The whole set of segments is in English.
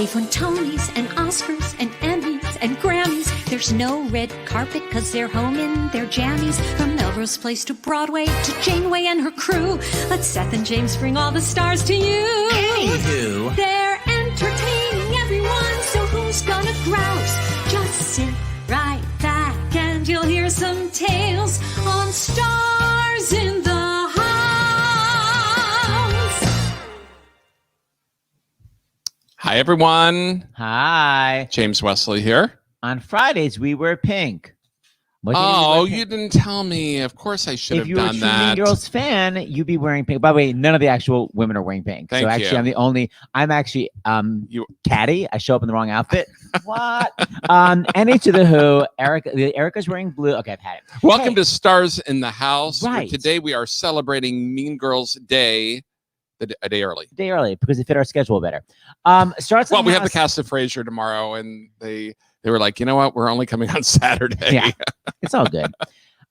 They've won Tonys and Oscars and Emmys and Grammys. There's no red carpet because they're home in their jammies. From Melrose Place to Broadway to Janeway and her crew. Let Seth and James bring all the stars to you. Anywho, they're entertaining everyone, so who's gonna grouse? Just sit right back and you'll hear some tales on Stars in the House. Hi, everyone. hi. James Wesley here. On Fridays, we wear pink. What do Oh, wear pink? you didn't tell me. Of course I should If have you were a done true that. Mean Girls fan, you'd be wearing pink. By the way, none of the actual women are wearing pink. Thank so actually, you. I'm actually You- catty. I show up in the wrong outfit. What? NH to the Who. Erika's wearing blue. Okay, I've had it. Welcome Hey. to Stars in the House. Right. Today we are celebrating Mean Girls Day a day early. A day early because it fit our schedule better. Starts. Well, in we the have the house- cast of Frasier tomorrow, and they were like, you know what? We're only coming on Saturday. Yeah. It's all good.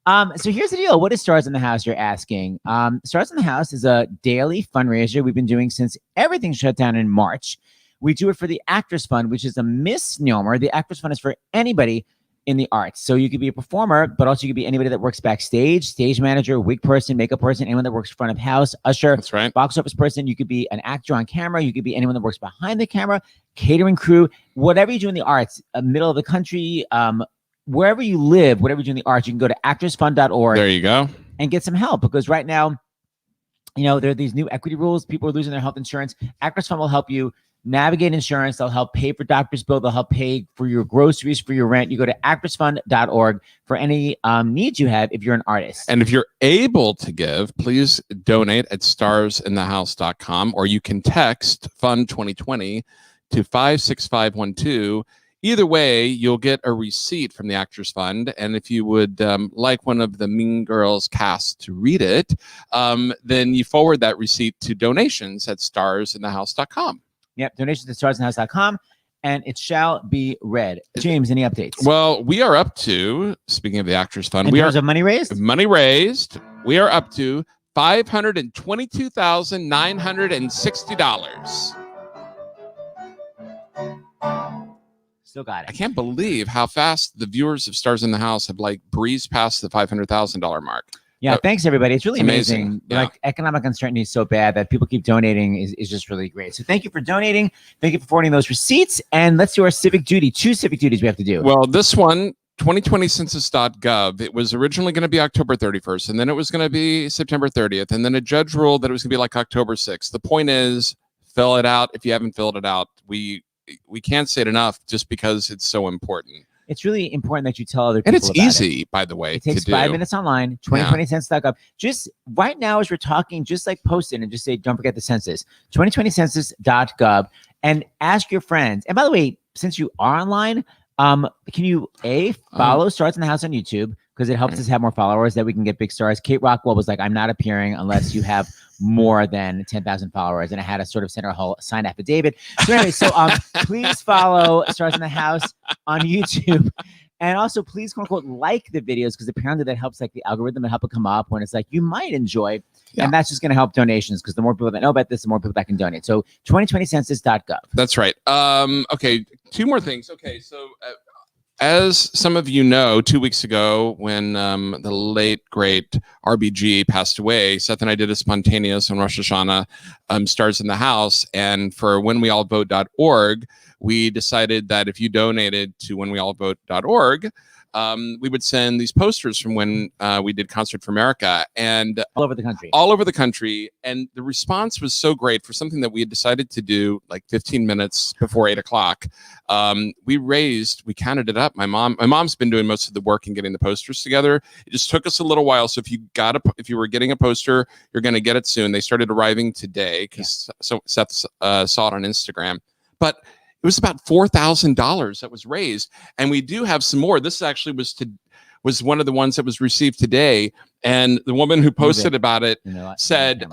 So here's the deal. What is Stars in the House, you're asking? Stars in the House is a daily fundraiser we've been doing since everything shut down in March. We do it for the Actors Fund, which is a misnomer. The Actors Fund is for anybody in the arts. So you could be a performer, but also you could be anybody that works backstage, stage manager, wig person, makeup person, anyone that works front of house, usher, That's right. box office person. You could be an actor on camera. You could be anyone that works behind the camera, catering crew, whatever you do in the arts, middle of the country, wherever you live, whatever you do in the arts, you can go to actorsfund.org There you go. and get some help because right now, there are these new equity rules. People are losing their health insurance. Actors Fund will help you navigate insurance. They'll help pay for doctor's bill. They'll help pay for your groceries, for your rent. You go to actorsfund.org for any needs you have if you're an artist. And if you're able to give, please donate at starsinthehouse.com, or you can text Fund 2020 to 56512. Either way, you'll get a receipt from the Actors Fund. And if you would like one of the Mean Girls cast to read it, then you forward that receipt to donations at starsinthehouse.com. Yep, donations at starsinthehouse.com, and it shall be read. James, any updates? Well, we are up to, speaking of the Actors Fund, In terms of money raised? money raised. We are up to $522,960. Still got I it. can't believe how fast the viewers of Stars in the House have breezed past the $500,000 mark. Yeah, thanks everybody. It's really It's amazing. amazing. Yeah. Economic uncertainty is so bad that people keep donating is just really great. So thank you for donating. Thank you for forwarding those receipts. And let's do our civic duty. 2 civic duties we have to do. Well, this one, 2020 census.gov, it was originally going to be October 31st, and then it was going to be September 30th, and then a judge ruled that it was going to be like October 6th. The point is, fill it out. If you haven't filled it out, we can't say it enough just because it's so important. It's really important that you tell other people And it's about easy, by the way, It takes to 5 do. minutes online, 2020census.gov. Just right now as we're talking, just post it and just say, don't forget the census, 2020census.gov, and ask your friends. And by the way, since you are online, can you follow Stars in the House on YouTube? Because it helps us have more followers that we can get big stars. Kate Rockwell was like, I'm not appearing unless you have more than 10,000 followers. And I had to sort of send her a whole signed affidavit. So anyway, please follow Stars in the House on YouTube. And also, please, quote unquote, like the videos, because apparently that helps the algorithm and help it come up when it's you might enjoy. Yeah. And that's just going to help donations, because the more people that know about this, the more people that can donate. So 2020census.gov. That's right. Okay, 2 more things. Okay, so as some of you know, 2 weeks ago, when the late, great RBG passed away, Seth and I did a spontaneous on Rosh Hashanah, Stars in the House. And for whenweallvote.org, we decided that if you donated to whenweallvote.org, we would send these posters from when we did Concert for America, and All over the country. all over the country. And the response was so great for something that we had decided to do 15 minutes before 8 o'clock. We counted it up. My mom's been doing most of the work and getting the posters together. It just took us a little while. So if you were getting a poster, you're going to get it soon. They started arriving today because Seth saw it on Instagram, but it was about $4,000 that was raised. And we do have some more. This actually was one of the ones that was received today. And the woman who posted about it said,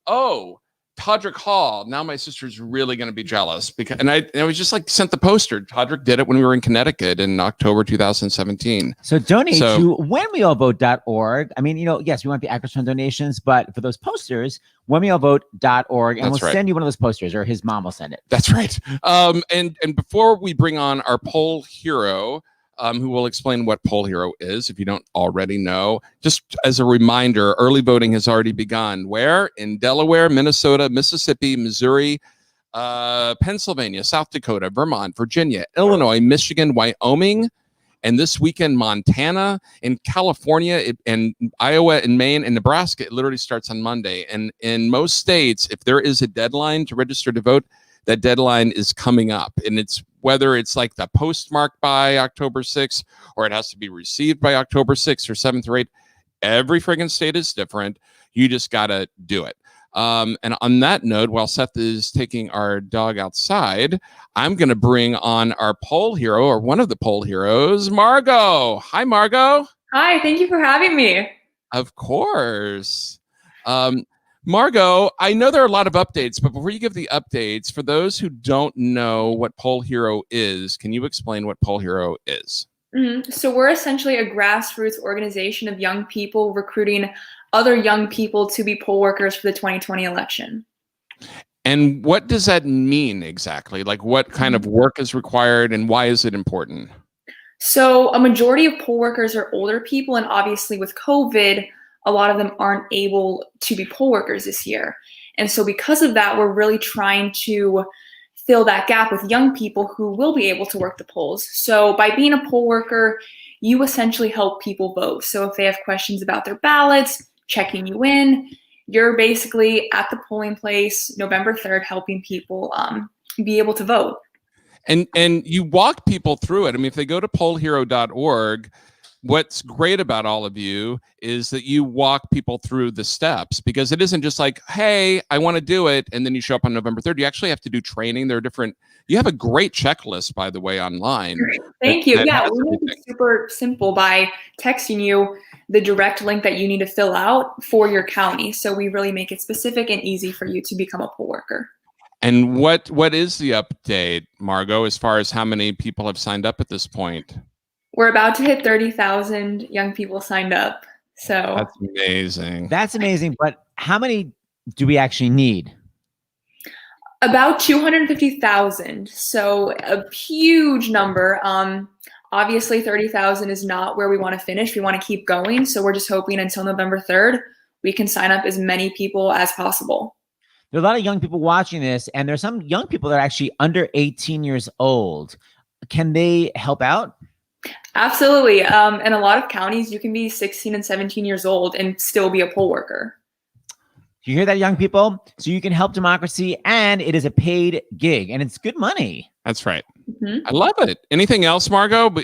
"Oh, Todrick Hall. Now my sister's really going to be jealous because, and I was just like sent the poster. Todrick did it when we were in Connecticut in October 2017. So donate to whenweallvote.org. I mean, yes, we want the Actors Fund donations, but for those posters, whenweallvote.org, and we'll send you one of those posters, or his mom will send it. That's right. And before we bring on our poll hero, who will explain what Poll Hero is, if you don't already know. Just as a reminder, early voting has already begun. Where? In Delaware, Minnesota, Mississippi, Missouri, Pennsylvania, South Dakota, Vermont, Virginia, Illinois, Michigan, Wyoming, and this weekend, Montana, in California, and Iowa, and Maine, and Nebraska. It literally starts on Monday. And in most states, if there is a deadline to register to vote, that deadline is coming up. And it's whether it's like the postmark by October 6th, or it has to be received by October 6th or 7th or 8th. Every friggin' state is different. You just got to do it. And on that note, while Seth is taking our dog outside, I'm going to bring on our poll hero, or one of the poll heroes, Margot. Hi, Margot. Hi, thank you for having me. Of course. Margot, I know there are a lot of updates, but before you give the updates, for those who don't know what Poll Hero is, can you explain what Poll Hero is? So we're essentially a grassroots organization of young people recruiting other young people to be poll workers for the 2020 election. And what does that mean exactly? Like, what kind of work is required, and why is it important? So a majority of poll workers are older people, and obviously with COVID, a lot of them aren't able to be poll workers this year. And so because of that, we're really trying to fill that gap with young people who will be able to work the polls. So by being a poll worker, you essentially help people vote. So if they have questions about their ballots, checking you in, you're basically at the polling place November 3rd, helping people be able to vote. And you walk people through it. I mean, if they go to pollhero.org, what's great about all of you is that you walk people through the steps, because it isn't just like, hey, I want to do it, and then you show up on November 3rd. You actually have to do training. There are different, you have a great checklist, by the way, online. Thank you. Yeah, we make it super simple by texting you the direct link that you need to fill out for your county. So we really make it specific and easy for you to become a poll worker. And what is the update, Margot, as far as how many people have signed up at this point? We're about to hit 30,000 young people signed up. So that's amazing. That's amazing. But how many do we actually need? About 250,000. So a huge number. Obviously 30,000 is not where we want to finish. We want to keep going. So we're just hoping until November 3rd, we can sign up as many people as possible. There are a lot of young people watching this, and there's some young people that are actually under 18 years old. Can they help out? Absolutely. In a lot of counties, you can be 16 and 17 years old and still be a poll worker. You hear that, young people? So you can help democracy, and it is a paid gig, and it's good money. That's right. I love it. Anything else, Margot?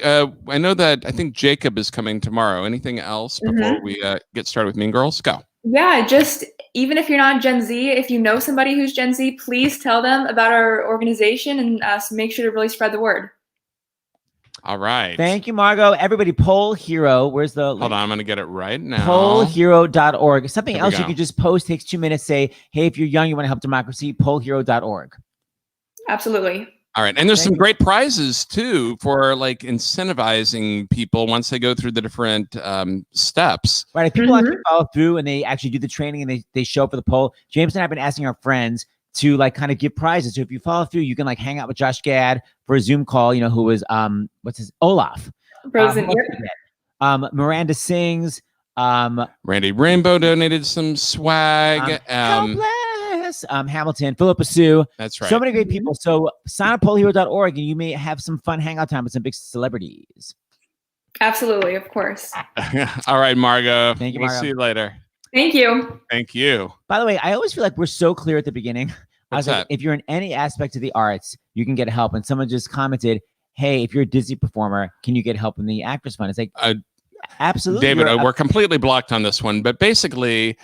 I know that I think Jacob is coming tomorrow. Anything else before we get started with Mean Girls? Go. Yeah, just even if you're not Gen Z, if you know somebody who's Gen Z, please tell them about our organization and make sure to really spread the word. All right. Thank you, Margot. Everybody, Poll Hero. Where's the link? Hold on, I'm going to get it right now. Pollhero.org. Something There else you can just post, takes 2 minutes. Say, hey, if you're young, you want to help democracy, pollhero.org. Absolutely. All right. And there's some great prizes, too, for like incentivizing people once they go through the different steps. Right. If people actually follow through and they actually do the training and they show up for the poll, James and I have been asking our friends to like kind of give prizes. So if you follow through, you can like hang out with Josh Gad for a Zoom call, you know, who was Olaf. Miranda Sings. Randy Rainbow donated some swag. Hamilton, Philippa Sue. That's right. So many great people. So sign up pollhero.org and you may have some fun hangout time with some big celebrities. Absolutely, of course. All right, Margot. Thank you, We'll Margot. see you later. Thank you. Thank you. By the way, I always feel like we're so clear at the beginning. I was What's like, that? if you're in any aspect of the arts, you can get help. And someone just commented, hey, if you're a Disney performer, can you get help in the Actors Fund? It's like, absolutely. David, we're completely blocked on this one. But basically,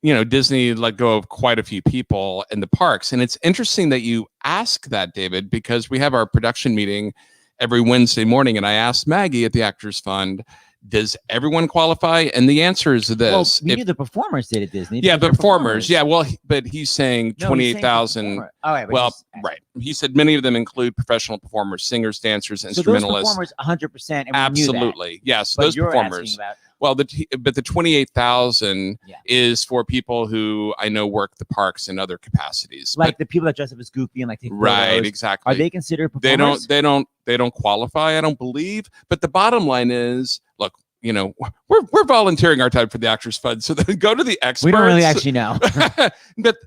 you know, Disney let go of quite a few people in the parks. And it's interesting that you ask that, David, because we have our production meeting every Wednesday morning. And I asked Maggie at the Actors Fund, does everyone qualify? And the answer is this. Well, we knew the performers did at Disney. Yeah, the performers. Yeah, well, but he's saying No, 28,000. all right. Well, right. He said many of them include professional performers, singers, dancers, So instrumentalists. those performers, 100%. Absolutely. Yes, But those you're performers. asking about, Well, but the 28,000 Yeah. is for people who I know work the parks in other capacities. like But, the people that dress up as Goofy and like take right, photos, exactly. are they considered performers? They don't qualify, I don't believe. But the bottom line is, look, we're volunteering our time for the Actors Fund, so then go to the experts. We don't really actually know. but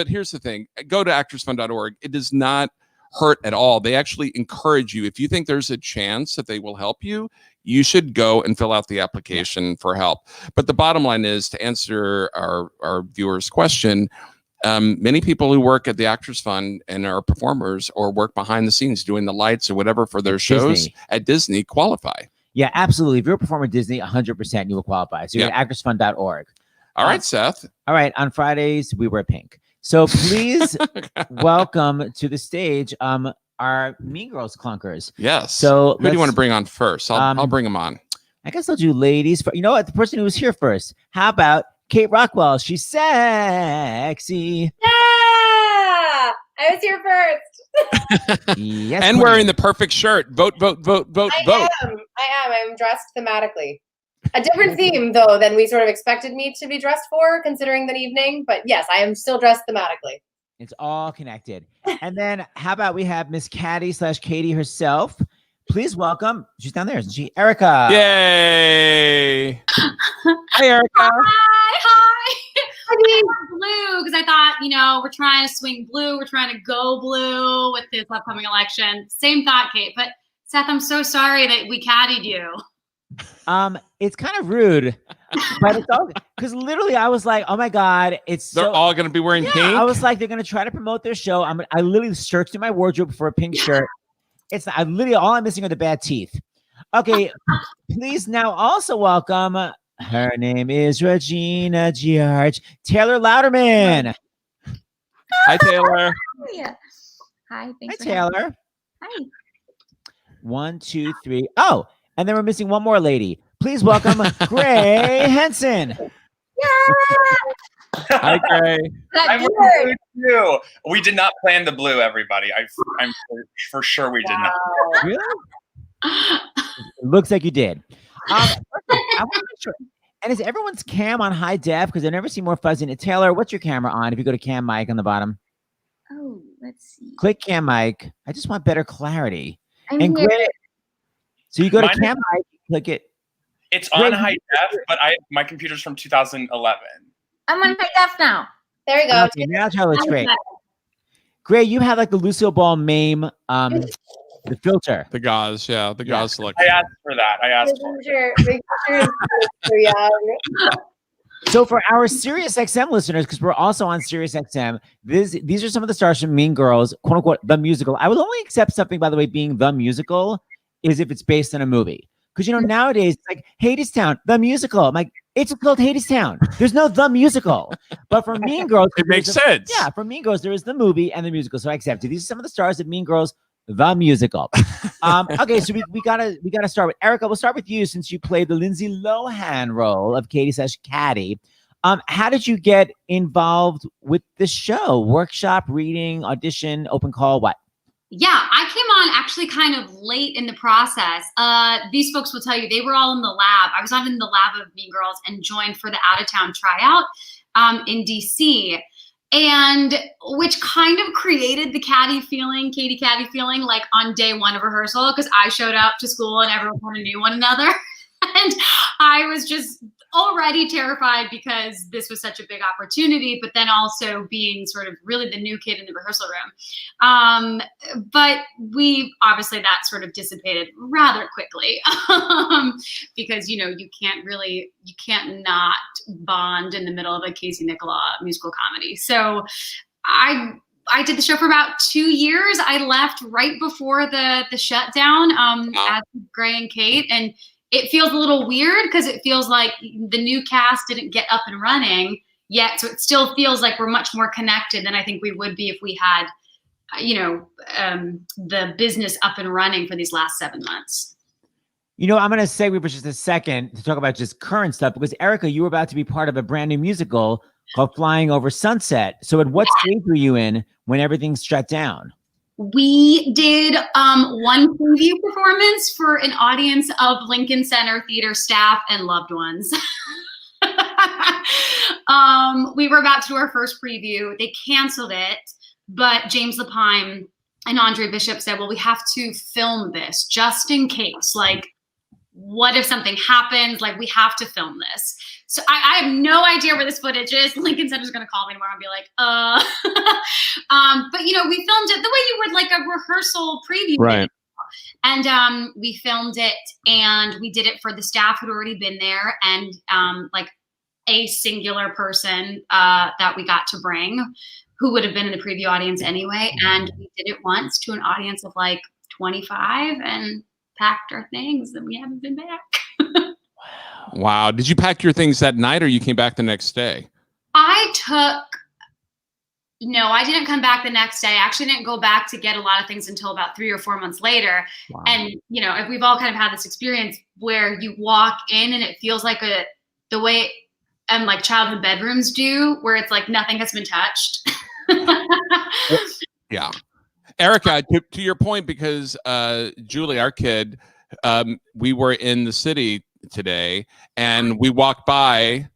here's the thing: go to actorsfund.org. It does not hurt at all. They actually encourage you. If you think there's a chance that they will help you, you should go and fill out the application for help. But the bottom line is, to answer our viewers' question, many people who work at the Actors Fund and are performers or work behind the scenes doing the lights or whatever for their shows at Disney qualify. Yeah, absolutely. If you're a performer at Disney, 100% you will qualify. So you go to actorsfund.org. All right, Seth. All right. On Fridays, we wear pink. So please welcome to the stage our Mean Girls clunkers. Yes. So who do you want to bring on first? I'll bring them on. I guess I'll do ladies. You know what? The person who was here first. How about Kate Rockwell? She's sexy. Yeah, I was here first. Yes, and wearing the perfect shirt. Vote. I am. I'm dressed thematically. A different theme, though, than we sort of expected me to be dressed for, considering the evening. But yes, I am still dressed thematically. It's all connected. And then how about we have Miss Caddy/Katie herself. Please welcome. She's down there, isn't she? Erika. Yay. Hi, Erika. Hi. I wore blue because I thought, we're trying to swing blue. We're trying to go blue with this upcoming election. Same thought, Kate. But Seth, I'm so sorry that we caddied you. It's kind of rude, but it's all because literally I was like, oh my God, They're all going to be wearing pink. I was like, they're going to try to promote their show. I literally searched in my wardrobe for a pink shirt. It's not, all I'm missing are the bad teeth. Okay, please now also welcome. Her name is Regina George. Taylor Louderman. Hi, Taylor. Hi. Thanks. Hi, Taylor. Hi. 1, 2, 3. Oh, and then we're missing one more lady. Please welcome Gray Henson. Hi, Gray. I'm with you too. We did not plan the blue, everybody. I'm for sure we did not. Really? It looks like you did. I want to make sure. And is everyone's cam on high def? Because I've never seen more fuzzy. Taylor, what's your camera on? If you go to cam mic on the bottom. Oh, let's see. Click cam mic. I just want better clarity. I'm and here. Gray, so you go to cam mic, click it. It's on high def, but my computer's from 2011. I'm on high def now. There we go. Okay, now Taylor, it's great. Gray, you have like the Lucille Ball meme, the filter. The gauze, the gauze look. I asked for that. I asked for it. So for our Sirius XM listeners, because we're also on Sirius XM, these are some of the stars from Mean Girls, quote unquote, the musical. I would only accept something, by the way, being the musical is if it's based on a movie. Because, nowadays, it's like Hadestown, the musical. I'm like, it's called Hadestown. There's no the musical. But for Mean Girls, it makes sense. Yeah, for Mean Girls, there is the movie and the musical. So I accept it. These are some of the stars of Mean Girls, the musical. Okay, so we gotta start with Erika. We'll start with you since you played the Lindsay Lohan role of Katie/Caddy. How did you get involved with the show? Workshop, reading, audition, open call, what? Yeah, I came on actually kind of late in the process. These folks will tell you they were all in the lab. I was on in the lab of Mean Girls and joined for the out-of-town tryout in DC. And which kind of created the Katie Caddy feeling like on day one of rehearsal, because I showed up to school and everyone kind of knew one another. And I was just already terrified because this was such a big opportunity, but then also being sort of really the new kid in the rehearsal room. But obviously that sort of dissipated rather quickly because, you can't not bond in the middle of a Casey Nicholaw musical comedy. So I did the show for about 2 years. I left right before the shutdown as Gray and Kate, and it feels a little weird because it feels like the new cast didn't get up and running yet. So it still feels like we're much more connected than I think we would be if we had, the business up and running for these last 7 months. You know, I'm going to segue for just a second to talk about just current stuff because Erika, you were about to be part of a brand new musical called Flying Over Sunset. So at what stage were you in when everything shut down? We did one preview performance for an audience of Lincoln Center theater staff and loved ones. We were about to do our first preview. They canceled it, but James LaPone and Andre Bishop said, well, we have to film this just in case. Like, what if something happens? Like, we have to film this. So I have no idea where this footage is. Lincoln Center's going to call me tomorrow and be like, but, you know, we filmed it the way you would like a rehearsal preview. Right. And we filmed it and we did it for the staff who'd already been there and like a singular person that we got to bring who would have been in the preview audience anyway. And we did it once to an audience of like 25 and packed our things and we haven't been back. Wow. Did you pack your things that night or you came back the next day? No, I didn't come back the next day. I actually didn't go back to get a lot of things until about 3 or 4 months later. Wow. And, you know, if we've all kind of had this experience where you walk in and it feels like the way like childhood bedrooms do, where it's like nothing has been touched. Yeah. Erika, to your point, because Julie, our kid, we were in the city today and we walked by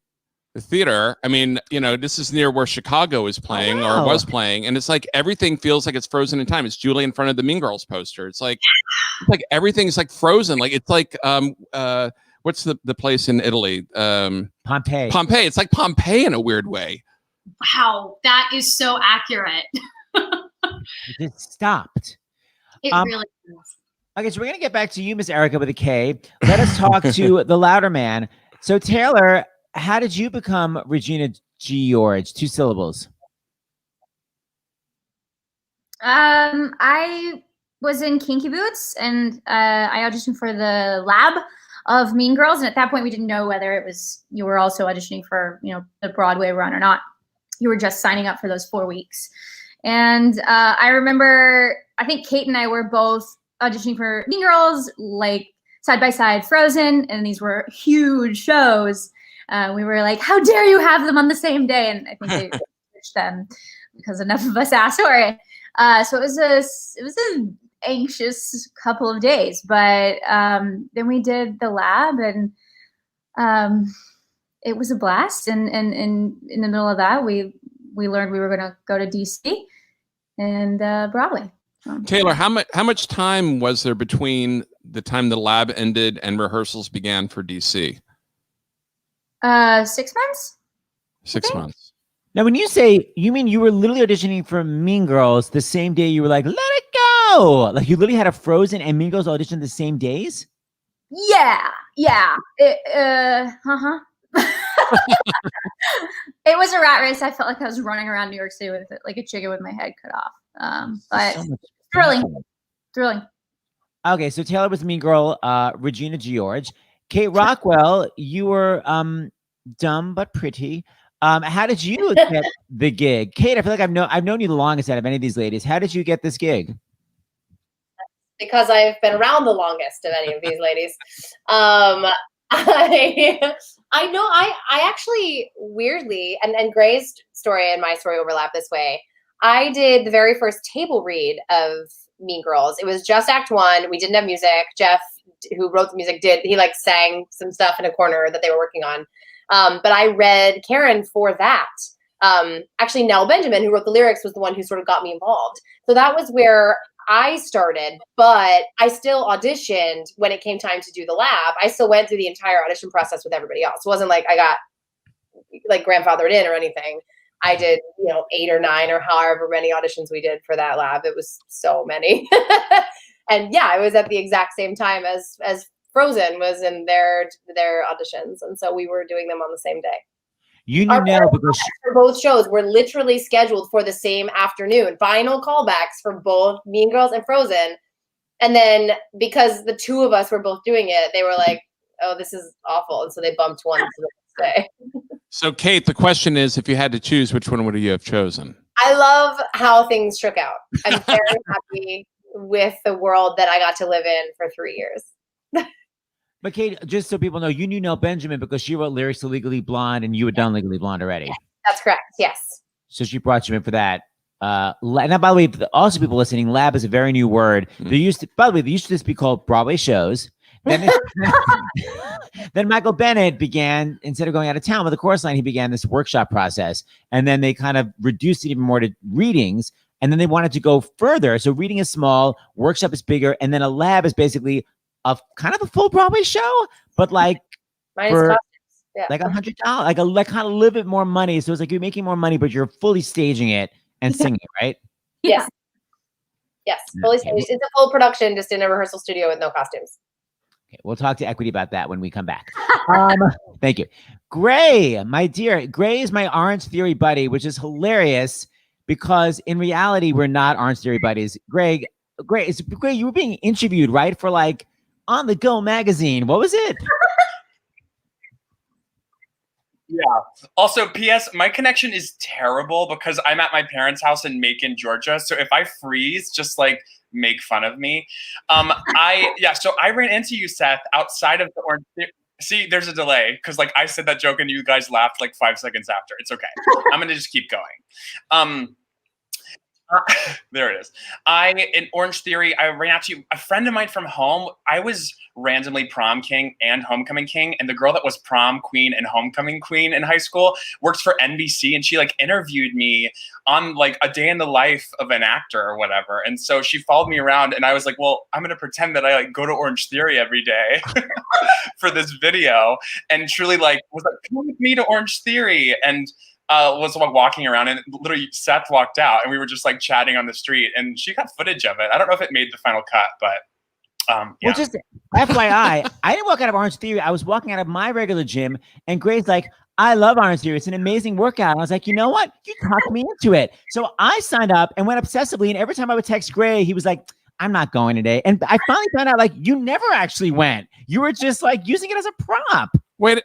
the theater. I mean, you know, this is near where Chicago is playing or was playing. And it's like everything feels like it's frozen in time. It's Julie in front of the Mean Girls poster. It's like everything's like frozen. Like it's like what's the place in Italy? Pompeii. Pompeii. It's like Pompeii in a weird way. Wow, that is so accurate. It stopped. It really is. Okay, so we're going to get back to you, Miss Erika with a K. Let us talk to the Louderman. So Taylor, how did you become Regina George? 2 syllables. I was in Kinky Boots and I auditioned for the lab of Mean Girls. And at that point, we didn't know whether it was, you were also auditioning for, you know, the Broadway run or not. You were just signing up for those 4 weeks. And I remember, I think Kate and I were both auditioning for Mean Girls, like side by side Frozen. And these were huge shows. We were like, how dare you have them on the same day? And I think they switched them because enough of us asked for it. So it was an anxious couple of days, but then we did the lab and it was a blast. And in the middle of that, we learned we were going to go to DC and Broadway. Taylor, how much time was there between the time the lab ended and rehearsals began for DC? 6 months. 6 months. Now, when you say, you mean you were literally auditioning for Mean Girls the same day you were like, let it go. Like you literally had a Frozen and Mean Girls audition the same days? Yeah. It was a rat race. I felt like I was running around New York City with it, like a chicken with my head cut off. But so thrilling. Okay, so Taylor was Mean Girl, Regina George. Kate Rockwell, you were dumb but pretty. How did you get the gig? Kate, I feel like I've known you the longest out of any of these ladies. How did you get this gig? Because I've been around the longest of any of these ladies. I know I actually weirdly, and Gray's story and my story overlap this way. I did the very first table read of Mean Girls. It was just Act 1. We didn't have music. Jeff, who wrote the music, he like sang some stuff in a corner that they were working on. But I read Karen for that. Actually, Nell Benjamin, who wrote the lyrics, was the one who sort of got me involved. So that was where I started, but I still auditioned when it came time to do the lab. I still went through the entire audition process with everybody else. It wasn't like I got like grandfathered in or anything. I did, 8 or 9 or however many auditions we did for that lab. It was so many. And yeah, it was at the exact same time as Frozen was in their auditions. And so we were doing them on the same day. You knew Nell because for both shows were literally scheduled for the same afternoon. Final callbacks for both Mean Girls and Frozen. And then because the two of us were both doing it, they were like, oh, this is awful. And so they bumped one to the next day. So Kate, the question is, if you had to choose, which one would you have chosen? I love how things shook out. I'm very happy with the world that I got to live in for 3 years. But Kate, just so people know, you knew Nell Benjamin because she wrote lyrics to Legally Blonde and you had done Legally Blonde already. That's correct. Yes. So she brought you in for that. Now, by the way, also people listening, lab is a very new word. They used to just be called Broadway shows. Then, then Michael Bennett began, instead of going out of town with the chorus line, he began this workshop process. And then they kind of reduced it even more to readings. And then they wanted to go further. So reading is small, workshop is bigger. And then a lab is basically a kind of a full Broadway show, but like for like $100, like kind of a little bit more money. So it's like you're making more money, but you're fully staging it and singing, right? Yes. Yes. Fully staged. It's a full production, just in a rehearsal studio with no costumes. Okay, we'll talk to Equity about that when we come back. Thank you. Gray, my dear. Gray is my Orange Theory buddy, which is hilarious because in reality, we're not Orange Theory buddies. Gray, you were being interviewed, right? For like On the Go magazine. What was it? Yeah. Also, P.S. My connection is terrible because I'm at my parents' house in Macon, Georgia. So if I freeze, just like make fun of me. So I ran into you, Seth, outside of the Orange Theory. See, there's a delay because like I said that joke and you guys laughed like 5 seconds after. It's okay. I'm gonna just keep going. There it is. In Orange Theory, I ran out to you. A friend of mine from home, I was randomly prom king and homecoming king. And the girl that was prom queen and homecoming queen in high school works for NBC. And she like interviewed me on like a day in the life of an actor or whatever. And so she followed me around and I was like, well, I'm going to pretend that I like go to Orange Theory every day for this video. And truly like was like, come with me to Orange Theory. And was walking around and literally Seth walked out and we were just like chatting on the street and she got footage of it. I don't know if it made the final cut, but yeah. Well, just FYI, I didn't walk out of Orange Theory. I was walking out of my regular gym and Gray's like, I love Orange Theory. It's an amazing workout. And I was like, you know what? You talked me into it. So I signed up and went obsessively. And every time I would text Gray, he was like, I'm not going today. And I finally found out like you never actually went. You were just like using it as a prop. Wait.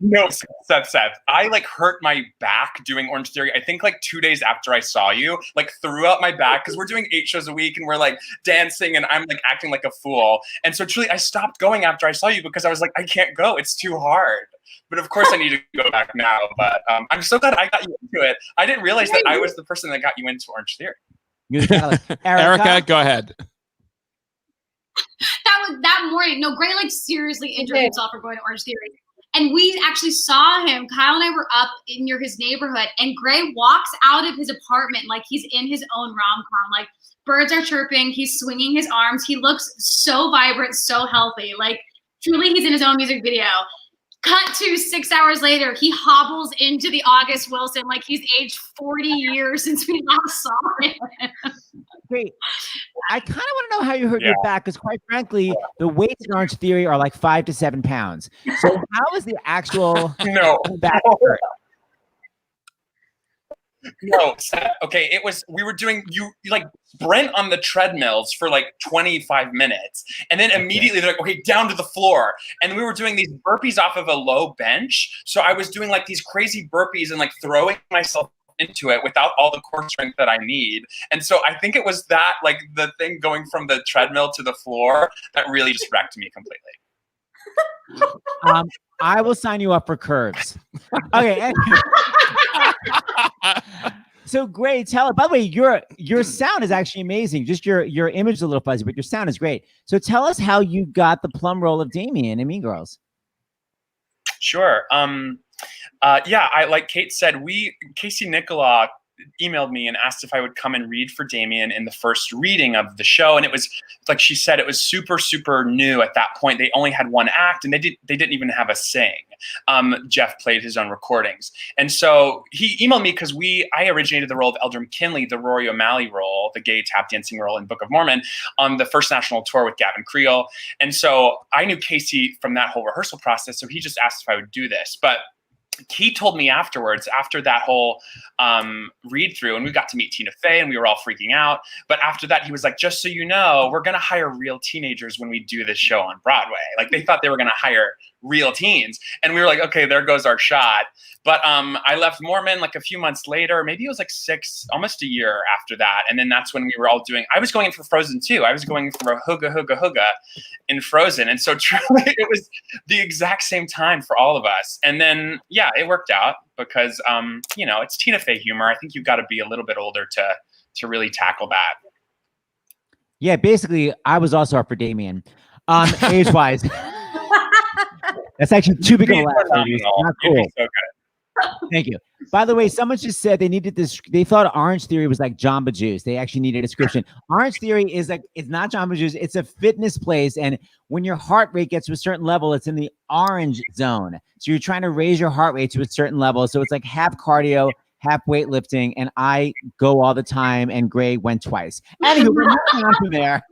No, Seth. I like hurt my back doing Orange Theory. I think like 2 days after I saw you, like threw out my back because we're doing 8 shows a week and we're like dancing and I'm like acting like a fool. And so truly I stopped going after I saw you because I was like, I can't go. It's too hard. But of course I need to go back now. But I'm so glad I got you into it. I didn't realize that I was the person that got you into Orange Theory. Erica, go ahead. That morning. No, Gray like seriously injured himself for going to Orange Theory. And we actually saw him. Kyle and I were up near his neighborhood, and Gray walks out of his apartment like he's in his own rom-com. Like birds are chirping, he's swinging his arms. He looks so vibrant, so healthy. Like truly, he's in his own music video. Cut to 6 hours later, he hobbles into the August Wilson like he's aged 40 years since we last saw him. Great. I kind of want to know how you hurt your back because, quite frankly, the weights in Orange Theory are like 5 to 7 pounds. So, how is the actual back hurt? No, okay. It was, we were doing, you like sprint on the treadmills for like 25 minutes. And then immediately they're like, okay, down to the floor. And we were doing these burpees off of a low bench. So I was doing like these crazy burpees and like throwing myself into it without all the core strength that I need. And so I think it was that, like the thing going from the treadmill to the floor that really just wrecked me completely. I will sign you up for curves. Okay. So great. By the way, your sound is actually amazing. Just your image is a little fuzzy, but your sound is great. So tell us how you got the plum role of Damien in Mean Girls. Sure. I like Kate said, Casey Nicola emailed me and asked if I would come and read for Damien in the first reading of the show. And it was like she said, it was super, super new at that point. They only had one act and they didn't even have a sing. Jeff played his own recordings. And so he emailed me because I originated the role of Elder McKinley, the Rory O'Malley role, the gay tap dancing role in Book of Mormon on the first national tour with Gavin Creel. And so I knew Casey from that whole rehearsal process. So he just asked if I would do this. But he told me afterwards, after that whole read through, and we got to meet Tina Fey and we were all freaking out. But after that, he was like, just so you know, we're going to hire real teenagers when we do this show on Broadway. Like they thought they were going to hire real teens. And we were like, okay, there goes our shot. But I left Mormon like a few months later, maybe it was like almost a year after that. And then that's when we were all I was going in for Frozen too. I was going for a hooga, hooga, hooga in Frozen. And so truly it was the exact same time for all of us. And then, yeah, it worked out because, you know, it's Tina Fey humor. I think you've got to be a little bit older to really tackle that. Yeah, basically, I was also up for Damien. Age-wise. That's actually too big of a laugh. Not cool. So thank you. By the way, someone just said they needed this. They thought Orange Theory was like Jamba Juice. They actually needed a description. Orange Theory is like, it's not Jamba Juice. It's a fitness place. And when your heart rate gets to a certain level, it's in the orange zone. So you're trying to raise your heart rate to a certain level. So it's like half cardio, half weightlifting. And I go all the time. And Gray went twice. Anyway, we're moving on from there.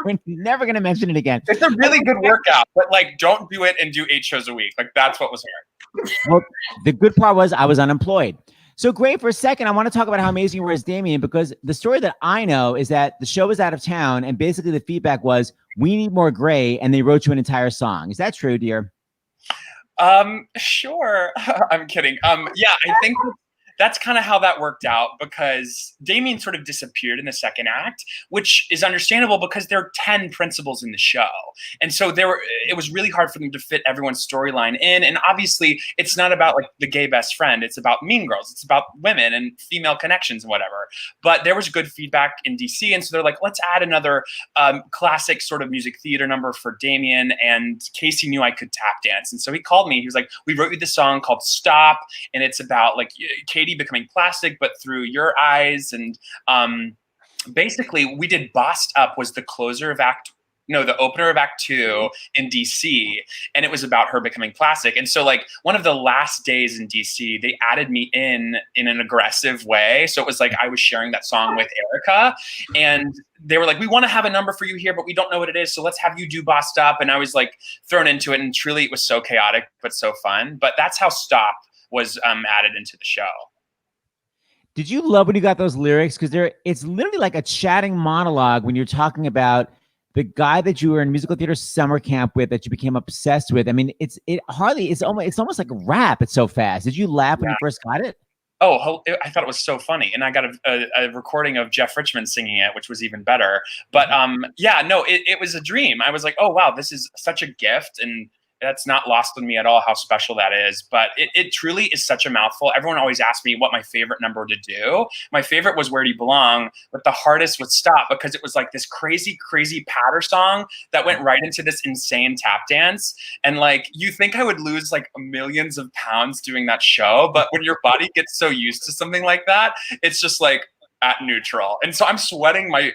We're never going to mention it again. It's a really good workout, but like, don't do it and do 8 shows a week. Like that's what was hard. Well, the good part was I was unemployed. So Gray, for a second, I want to talk about how amazing you were as Damien, because the story that I know is that the show was out of town and basically the feedback was, we need more Gray, and they wrote you an entire song. Is that true, dear? Sure. I'm kidding. Yeah, I think that's kind of how that worked out, because Damien sort of disappeared in the second act, which is understandable because there are 10 principals in the show. And so it was really hard for them to fit everyone's storyline in. And obviously it's not about like the gay best friend. It's about Mean Girls. It's about women and female connections and whatever. But there was good feedback in DC. And so they're like, let's add another classic sort of music theater number for Damien. And Casey knew I could tap dance. And so he called me. He was like, we wrote you this song called Stop. And it's about like Katie becoming plastic, but through your eyes. And basically we did Bossed Up was the closer of the opener of Act 2 in DC, and it was about her becoming plastic. And so like one of the last days in DC, they added me in an aggressive way. So it was like I was sharing that song with Erika, and they were like, we want to have a number for you here, but we don't know what it is. So let's have you do Bossed Up. And I was like thrown into it, and truly it was so chaotic, but so fun. But that's how Stop was added into the show. Did you love when you got those lyrics? Because it's literally like a chatting monologue when you're talking about the guy that you were in musical theater summer camp with, that you became obsessed with. I mean, it's almost like a rap. It's so fast. Did you laugh when you first got it? Oh, I thought it was so funny. And I got a recording of Jeff Richmond singing it, which was even better. But yeah, no, it was a dream. I was like, oh, wow, this is such a gift. And that's not lost on me at all how special that is. But it truly is such a mouthful. Everyone always asks me what my favorite number to do. My favorite was Where Do You Belong, but the hardest was Stop, because it was like this crazy, crazy patter song that went right into this insane tap dance. And like, you think I would lose like millions of pounds doing that show, but when your body gets so used to something like that, it's just like at neutral. And so I'm sweating my,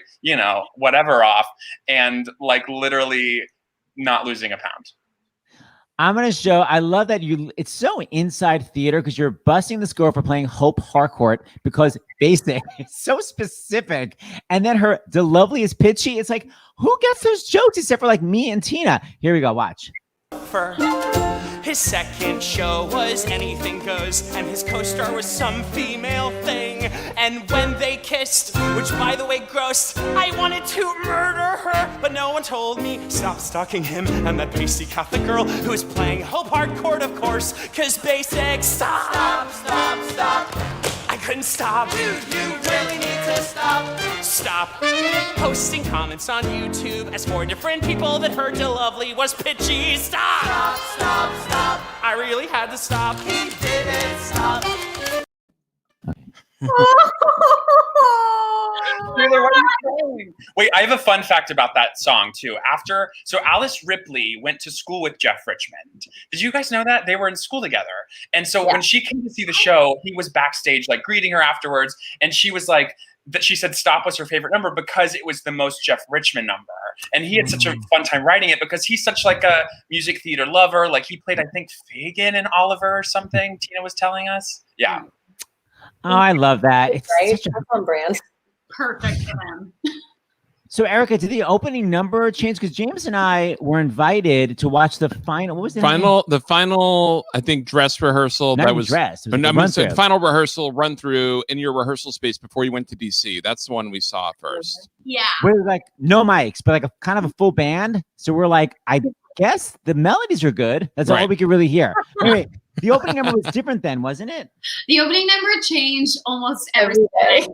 whatever off, and like literally not losing a pound. I'm going to show, I love that it's so inside theater, because you're busting the score for playing Hope Harcourt, because basic, it's so specific. And then the lovely is pitchy. It's like, who gets those jokes except for like me and Tina? Here we go. Watch. His second show was Anything Goes, and his co-star was some female thing. And when they kissed, which by the way gross, I wanted to murder her, but no one told me. Stop stalking him and that pasty Catholic girl who is playing Hope Hardcourt, of course, cause basic. Stop. I couldn't stop. Dude, you really need to stop. Stop posting comments on YouTube as 4 different people that heard you lovely was pitchy. Stop. I really had to stop. He didn't stop. Taylor, what are you saying? Wait, I have a fun fact about that song too. So Alice Ripley went to school with Jeff Richmond. Did you guys know that? They were in school together. And so when she came to see the show, he was backstage like greeting her afterwards. And she was like, she said Stop was her favorite number because it was the most Jeff Richmond number. And he had such a fun time writing it because he's such like a music theater lover. Like he played, I think, Fagin in Oliver or something, Tina was telling us. Yeah. Oh, I love that. It's right? such a That's on brand. Perfect for them. So Erica, did the opening number change? Because James and I were invited to watch the final. What was the final? I think dress rehearsal. Not That even was dress. It was no, the I mean, run so through. final rehearsal run through in your rehearsal space before you went to DC. That's the one we saw first. Yeah. We're like no mics, but like a kind of a full band. So we're like, I guess the melodies are good. That's all Right. we could really hear. Anyway, the opening number was different then, wasn't it? The opening number changed almost every day.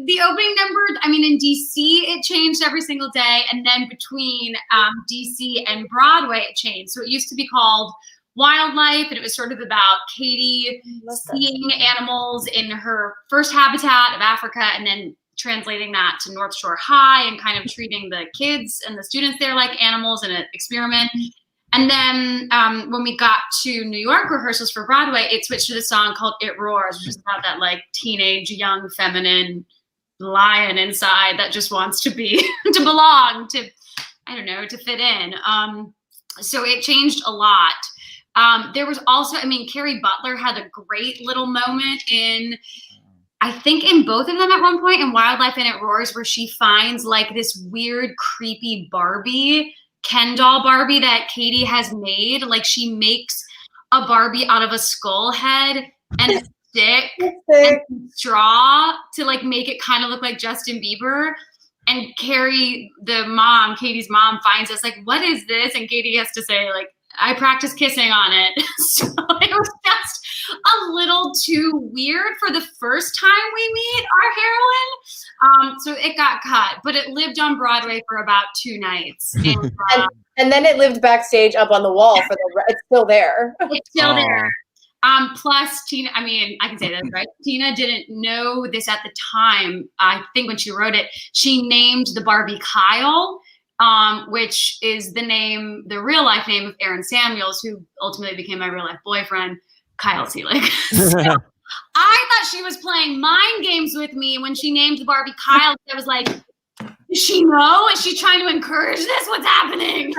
The opening number, I mean, in DC, it changed every single day. And then between DC and Broadway, it changed. So it used to be called Wildlife, and it was sort of about Katie seeing animals in her first habitat of Africa, and then translating that to North Shore High and kind of treating the kids and the students there like animals in an experiment. And then when we got to New York rehearsals for Broadway, it switched to the song called It Roars, which is about that like teenage, young, feminine lion inside that just wants to be, to belong, to, I don't know, to fit in. So it changed a lot. There was also, I mean, Carrie Butler had a great little moment in, I think in both of them at one point, in Wildlife and It Roars, where she finds like this weird, creepy Barbie, Ken doll Barbie that Katie has made. Like she makes a Barbie out of a skull head and a stick and straw to like make it kind of look like Justin Bieber. And Carrie, the mom, Katie's mom, finds us like, what is this? And Katie has to say like, I practiced kissing on it. So it was just a little too weird for the first time we meet our heroine. So it got cut, but it lived on Broadway for about 2 nights. And then it lived backstage up on the wall for it's still there. It's still there. Plus Tina, I mean, I can say this, right? Tina didn't know this at the time. I think when she wrote it, she named the Barbie Kyle, which is the real life name of Aaron Samuels, who ultimately became my real life boyfriend, Kyle Seelig. So I thought she was playing mind games with me when she named the Barbie Kyle. I was like, does she know? Is she trying to encourage this? What's happening?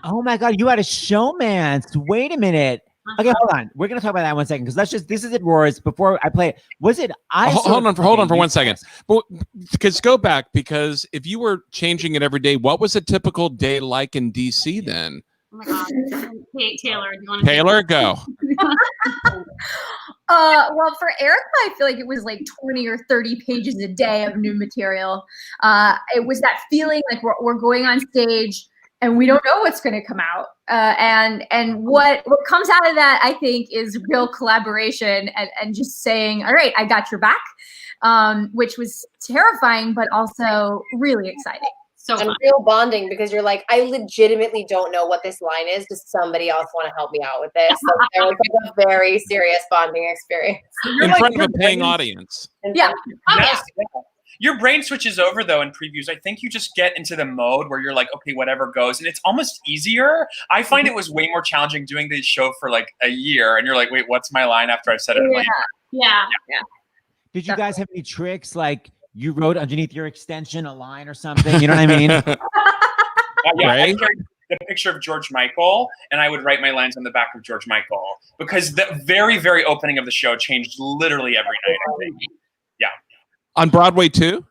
Oh my God, you had a showman. Wait a minute. Okay, hold on. We're gonna talk about that in 1 second because this is It Roars. Before I play it, was it? Hold on for 1 second. But because go back, because if you were changing it every day, what was a typical day like in DC then? Oh my God, Taylor, do you want to? Taylor, go. Well, for Erika, I feel like it was like 20 or 30 pages a day of new material. It was that feeling like we're going on stage and we don't know what's going to come out. And what comes out of that, I think, is real collaboration and just saying, all right, I got your back, which was terrifying, but also really exciting. So and real bonding, because you're like, I legitimately don't know what this line is. Does somebody else want to help me out with this? So there was like a very serious bonding experience. In front of a paying audience. Yeah. Yes. Yeah. Your brain switches over though in previews. I think you just get into the mode where you're like, okay, whatever goes. And it's almost easier. I find it was way more challenging doing this show for like a year. And you're like, wait, what's my line after I've said it? Yeah. Did you guys have any tricks like you wrote underneath your extension a line or something? You know what I mean? Right? I carried the picture of George Michael, and I would write my lines on the back of George Michael because the very, very opening of the show changed literally every night. I think. Yeah. On Broadway too?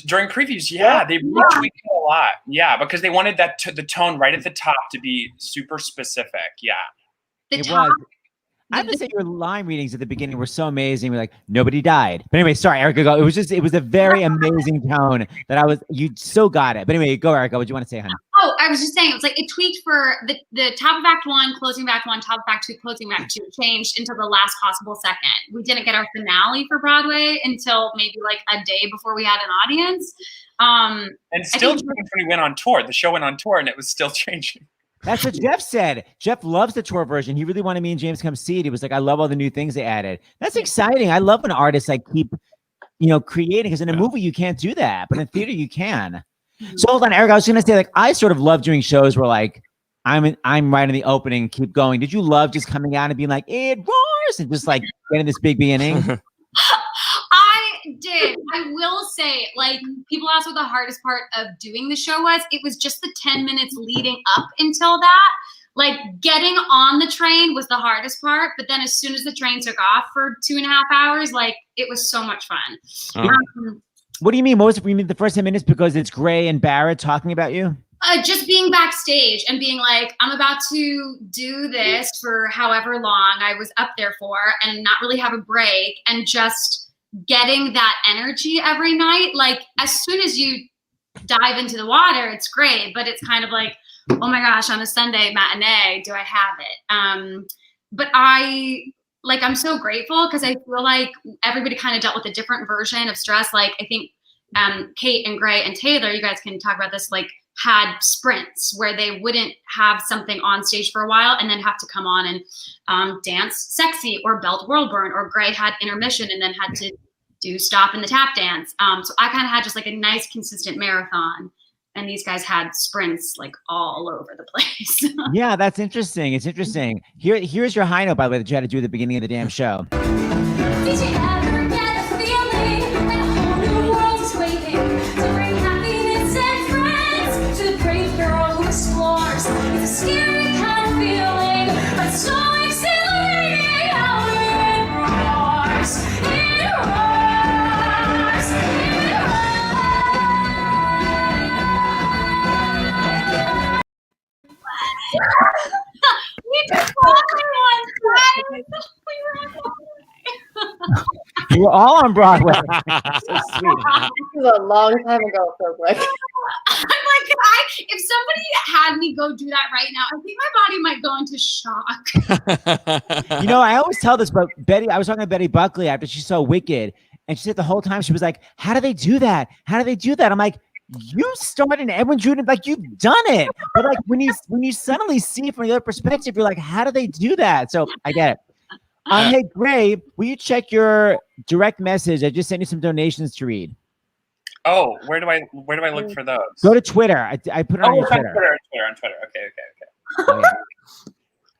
During previews, yeah, they retweeted a lot. Yeah, because they wanted the tone right at the top to be super specific. Yeah. It was. I have to say your line readings at the beginning were so amazing. We're like, nobody died. But anyway, sorry, Erika, go. It was a very amazing tone that you so got it. But anyway, go, Erika. What do you want to say, honey? Oh, I was just saying, it was like it tweaked for the top of Act 1, closing of Act 1, top of Act 2, closing of Act 2, changed until the last possible second. We didn't get our finale for Broadway until maybe like a day before we had an audience. And still when we went on tour. The show went on tour and it was still changing. That's what Jeff said. Jeff loves the tour version. He really wanted me and James to come see it. He was like, I love all the new things they added. That's exciting. I love when artists like keep, creating, because in a movie you can't do that, but in theater you can. So hold on, Erika, I was going to say, like, I sort of love doing shows where like, I'm right in the opening, keep going. Did you love just coming out and being like, it roars, and just like getting this big beginning? I did. I will say, like, people ask what the hardest part of doing the show was. It was just the 10 minutes leading up until that. Like, getting on the train was the hardest part. But then as soon as the train took off for 2.5 hours, like, it was so much fun. What do you mean? You mean the first 10 minutes because it's Gray and Barrett talking about you? Just being backstage and being like, I'm about to do this for however long I was up there for and not really have a break, and just getting that energy every night. Like, as soon as you dive into the water, it's great, but it's kind of like, oh my gosh, on a Sunday matinee, do I have it? But I'm so grateful because I feel like everybody kind of dealt with a different version of stress. Like, I think Kate and Gray and Taylor, you guys can talk about this, like, had sprints where they wouldn't have something on stage for a while and then have to come on and dance sexy or belt world burn, or Gray had intermission and then had to do stop in the tap dance. So I kind of had just like a nice consistent marathon, and these guys had sprints like all over the place. Yeah, that's interesting. It's interesting. Here's your high note, by the way, that you had to do at the beginning of the damn show. Did you ever get a feeling that a whole new world is waiting to bring happiness and friends to the brave girl who explores? It's a scary kind of feeling, but so exhilarating how it roars. It roars. It roars. We just one time. You were all on Broadway. So sweet. This was a long time ago, so quick. I'm like, if somebody had me go do that right now, I think my body might go into shock. You know, I always tell this, but I was talking to Betty Buckley after she saw Wicked, and she said the whole time she was like, how do they do that? How do they do that? I'm like, you started and everyone drew it, like, you've done it. But like when you suddenly see it from the other perspective, you're like, how do they do that? So I get it. Hey, Gray, will you check your direct message? I just sent you some donations to read. Oh, where do I look for those? Go to Twitter. I put it on your Twitter. On Twitter. Okay. Oh, yeah.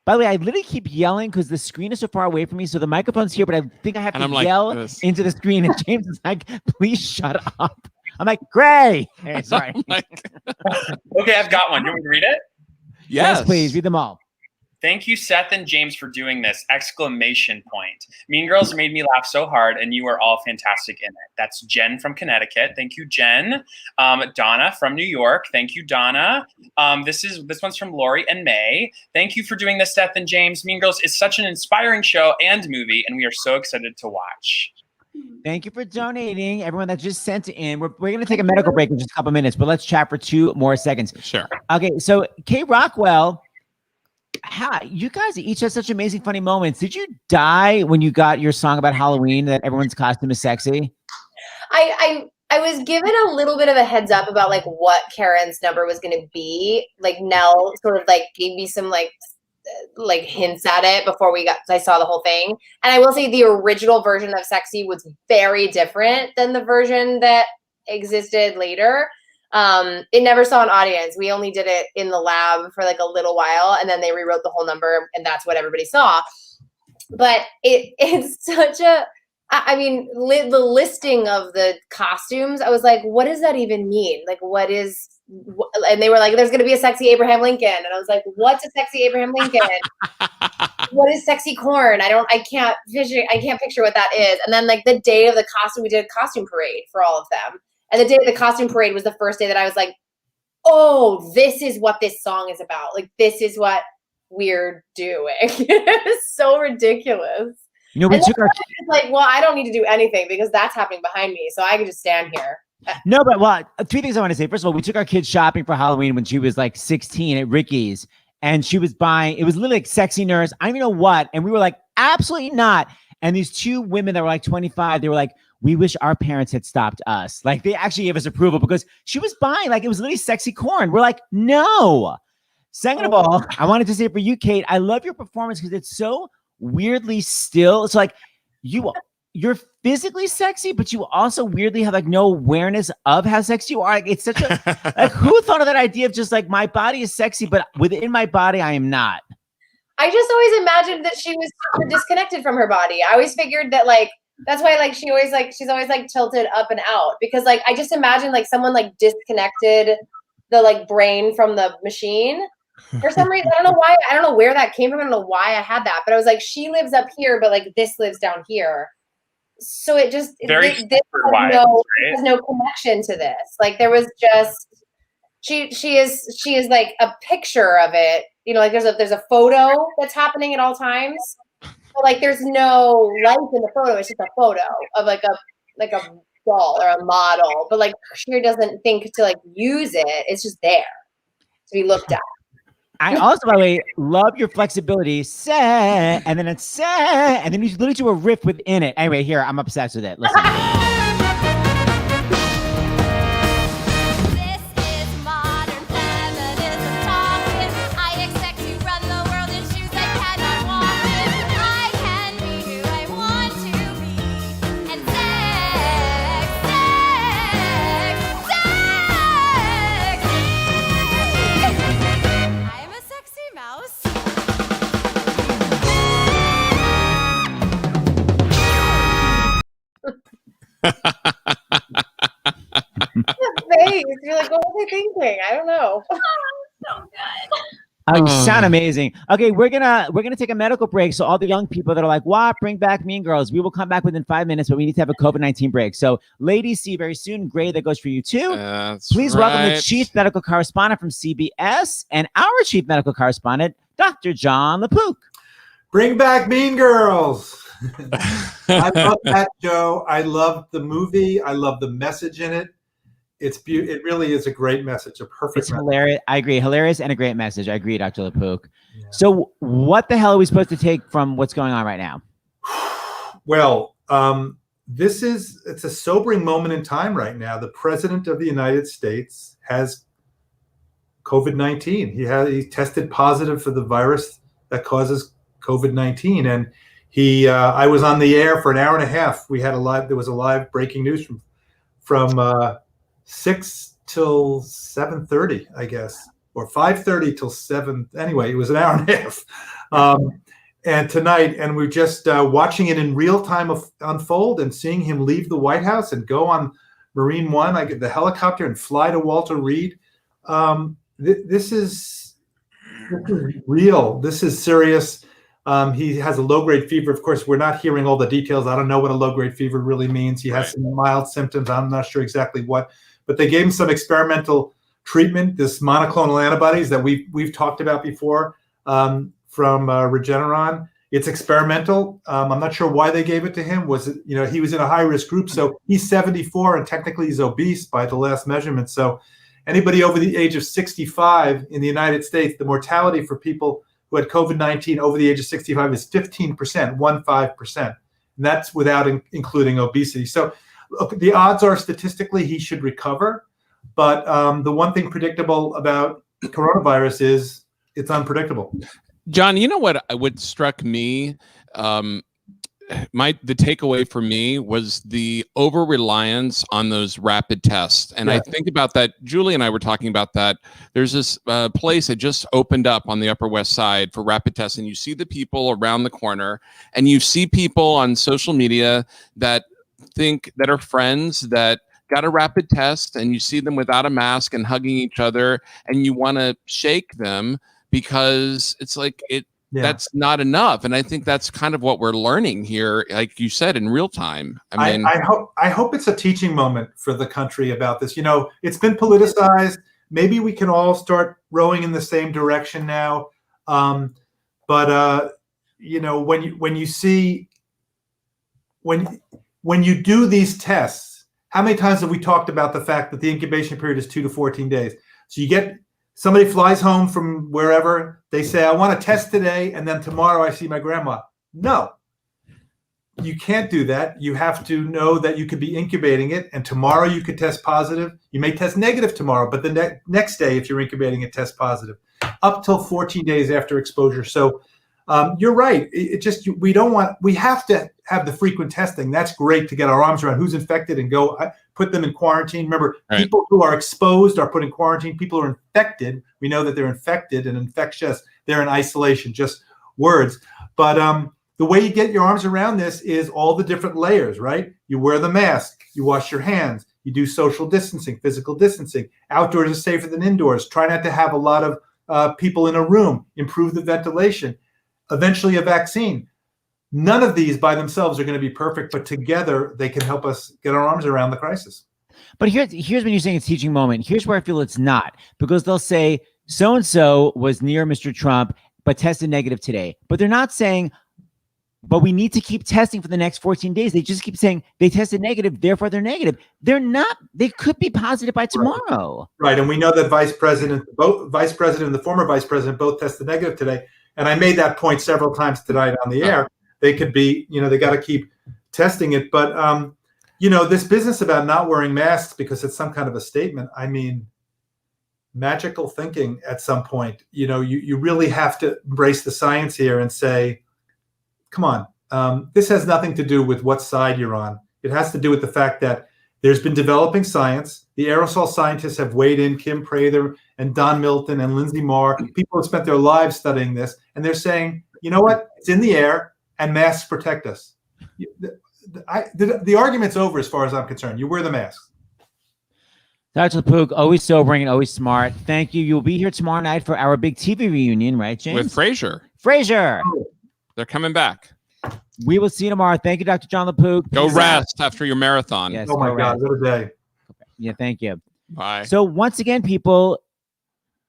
By the way, I literally keep yelling because the screen is so far away from me. So the microphone's here, but I think I have to yell into the screen. And James is like, please shut up. I'm like, Gray. Hey, sorry. Okay, I've got one. Do you want me to read it? Yes, please. Read them all. Thank you, Seth and James, for doing this! ! Mean Girls made me laugh so hard, and you are all fantastic in it. That's Jen from Connecticut. Thank you, Jen. Donna from New York. Thank you, Donna. This one's from Lori and May. Thank you for doing this, Seth and James. Mean Girls is such an inspiring show and movie, and we are so excited to watch. Thank you for donating, everyone that just sent in. We're going to take a medical break in just a couple minutes, but let's chat for 2 more seconds. Sure. Okay, so Kate Rockwell, you guys each had such amazing, funny moments. Did you die when you got your song about Halloween that everyone's costume is sexy? I was given a little bit of a heads up about like what Karen's number was going to be. Like Nell sort of like gave me some like hints at it before I saw the whole thing. And I will say the original version of Sexy was very different than the version that existed later. It never saw an audience. We only did it in the lab for like a little while, and then they rewrote the whole number, and that's what everybody saw. But it's such a, I mean, the listing of the costumes, I was like, what does that even mean? Like, and they were like, there's going to be a sexy Abraham Lincoln. And I was like, what's a sexy Abraham Lincoln? What is sexy corn? I can't picture what that is. And then like the day of the costume, we did a costume parade for all of them. And the day of the costume parade was the first day that I was like, oh, this is what this song is about. Like, this is what we're doing. It's so ridiculous. You know, we took our like, well, I don't need to do anything because that's happening behind me. So I can just stand here. No, but 2 things I want to say. First of all, we took our kids shopping for Halloween when she was like 16 at Ricky's, and she was buying, it was literally like Sexy Nurse, I don't even know what. And we were like, absolutely not. And these 2 women that were like 25, they were like, we wish our parents had stopped us. Like, they actually gave us approval because she was buying, like, it was literally sexy corn. We're like, no. Second of all, I wanted to say for you, Kate, I love your performance because it's so weirdly still. It's like you're physically sexy, but you also weirdly have like no awareness of how sexy you are. Like, it's such a, like, who thought of that idea of just like, my body is sexy, but within my body, I am not. I just always imagined that she was super disconnected from her body. I always figured that like, that's why like she's always like tilted up and out, because like I just imagine like someone like disconnected the like brain from the machine for some reason. I don't know why. I don't know where that came from. I don't know why I had that, but I was like, she lives up here, but like this lives down here. so it just Very this Stepford Wives, has right? has no connection to this. Like there was just she is like a picture of it. You know, like there's a photo that's happening at all times. But like there's no life in the photo. It's just a photo of like a doll or a model. But like she doesn't think to like use it. It's just there to be looked at. I also, by the way, love your flexibility. Say, and then it's say, and then you literally do a riff within it. Anyway, here, I'm obsessed with it. Listen. This is modern feminism talking. I expect to run the world in shoes I cannot walk in. I can be who I want to be. And sexy. I am a sexy mouse. Face. You're like, what was I thinking? I don't know. Oh, you sound amazing. Okay, we're gonna take a medical break. So all the young people that are like, "What? Bring back Mean Girls." We will come back within 5 minutes, but we need to have a COVID-19 break. So, ladies, see you very soon. Gray, that goes for you too. Please welcome the chief medical correspondent from CBS and our chief medical correspondent, Dr. John LaPook. Bring back Mean Girls. I love that show. I love the movie. I love the message in it. It's beautiful. It really is a great message, a perfect It's message. hilarious. I agree. Hilarious and a great message. I agree, Dr. LaPook. Yeah. So what the hell are we supposed to take from what's going on right now? Well, it's a sobering moment in time right now. The President of the United States has COVID-19. He tested positive for the virus that causes COVID-19. And I was on the air for an hour and a half. There was a live breaking news from 6 till 7:30, I guess, or 5:30 till 7. Anyway, it was an hour and a half. And tonight, and we're just watching it in real time unfold and seeing him leave the White House and go on Marine One, I get the helicopter, and fly to Walter Reed. This is real. This is serious. He has a low-grade fever. Of course, we're not hearing all the details. I don't know what a low-grade fever really means. He has some mild symptoms. I'm not sure exactly what. But they gave him some experimental treatment, this monoclonal antibodies that we've talked about before from Regeneron. It's experimental. I'm not sure why they gave it to him. He was in a high-risk group, so he's 74 and technically he's obese by the last measurement. So anybody over the age of 65 in the United States, the mortality for people who had COVID-19 over the age of 65 is 15%, 15%. And that's without including obesity. So look, the odds are statistically he should recover. But the one thing predictable about coronavirus is it's unpredictable. John, you know what struck me? The takeaway for me was the over reliance on those rapid tests. And I think about that. Julie and I were talking about that. There's this place that just opened up on the Upper West Side for rapid tests. And you see the people around the corner and you see people on social media that are friends that got a rapid test, and you see them without a mask and hugging each other, and you want to shake them because it's like that's not enough. And I think that's kind of what we're learning here, like you said, in real time. I hope it's a teaching moment for the country about this. It's been politicized. Maybe we can all start rowing in the same direction now. But when you do these tests, how many times have we talked about the fact that the incubation period is 2 to 14 days? So somebody flies home from wherever, they say, I want to test today, and then tomorrow I see my grandma. No, you can't do that. You have to know that you could be incubating it, and tomorrow you could test positive. You may test negative tomorrow, but the next day, if you're incubating it, test positive, up till 14 days after exposure. So you're right. We have to have the frequent testing. That's great to get our arms around who's infected and go put them in quarantine. Remember, people who are exposed are put in quarantine. People who are infected, we know that they're infected and infectious. They're in isolation, just words. But the way you get your arms around this is all the different layers, right? You wear the mask, you wash your hands, you do social distancing, physical distancing. Outdoors is safer than indoors. Try not to have a lot of people in a room. Improve the ventilation. Eventually a vaccine. none of these by themselves are going to be perfect, but together they can help us get our arms around the crisis. But here's when you're saying it's teaching moment. Here's where I feel it's not, because they'll say so-and-so was near Mr. Trump, but tested negative today. But they're not saying, but we need to keep testing for the next 14 days. They just keep saying they tested negative, therefore they're negative. They're not. They could be positive by tomorrow. Right. And we know that Vice President and the former Vice President both tested negative today. And I made that point several times tonight on the air. They could be, they got to keep testing it. But, this business about not wearing masks because it's some kind of a statement, I mean, magical thinking at some point. You really have to embrace the science here and say, come on, this has nothing to do with what side you're on. It has to do with the fact that there's been developing science. The aerosol scientists have weighed in, Kim Prather and Don Milton and Lindsay Marr. People have spent their lives studying this, and they're saying, you know what? It's in the air, and masks protect us. The argument's over as far as I'm concerned. You wear the mask. Dr. LuPone, always sobering and always smart. Thank you. You'll be here tomorrow night for our big TV reunion, right, James? With Frasier. Frasier. They're coming back. We will see you tomorrow. Thank you, Dr. John LuPone. Go rest after your marathon. Yes, oh, my God. What a day. Yeah, thank you. Bye. So once again, people,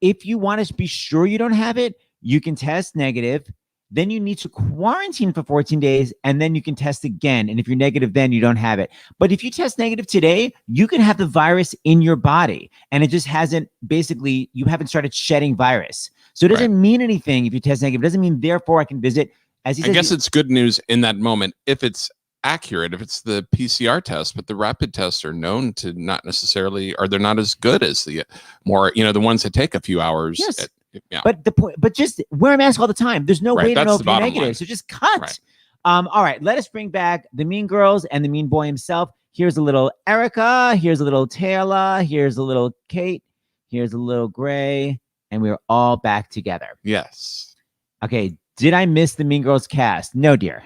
if you want to be sure you don't have it, you can test negative. Then you need to quarantine for 14 days, and then you can test again. And if you're negative, then you don't have it. But if you test negative today, you can have the virus in your body, and it just hasn't, basically, you haven't started shedding virus. So it doesn't mean anything if you test negative. It doesn't mean, therefore, I can visit. As he says, I guess it's good news in that moment if it's accurate, if it's the PCR test, but the rapid tests are known to not necessarily, or they're not as good as the more, the ones that take a few hours. Yes. Yeah. But just wear a mask all the time. There's no way to know if you're negative. Line. So just cut. Right. All right, let us bring back the Mean Girls and the Mean Boy himself. Here's a little Erika. Here's a little Taylor. Here's a little Kate. Here's a little Gray. And we're all back together. Yes. Okay. Did I miss the Mean Girls cast? No, dear.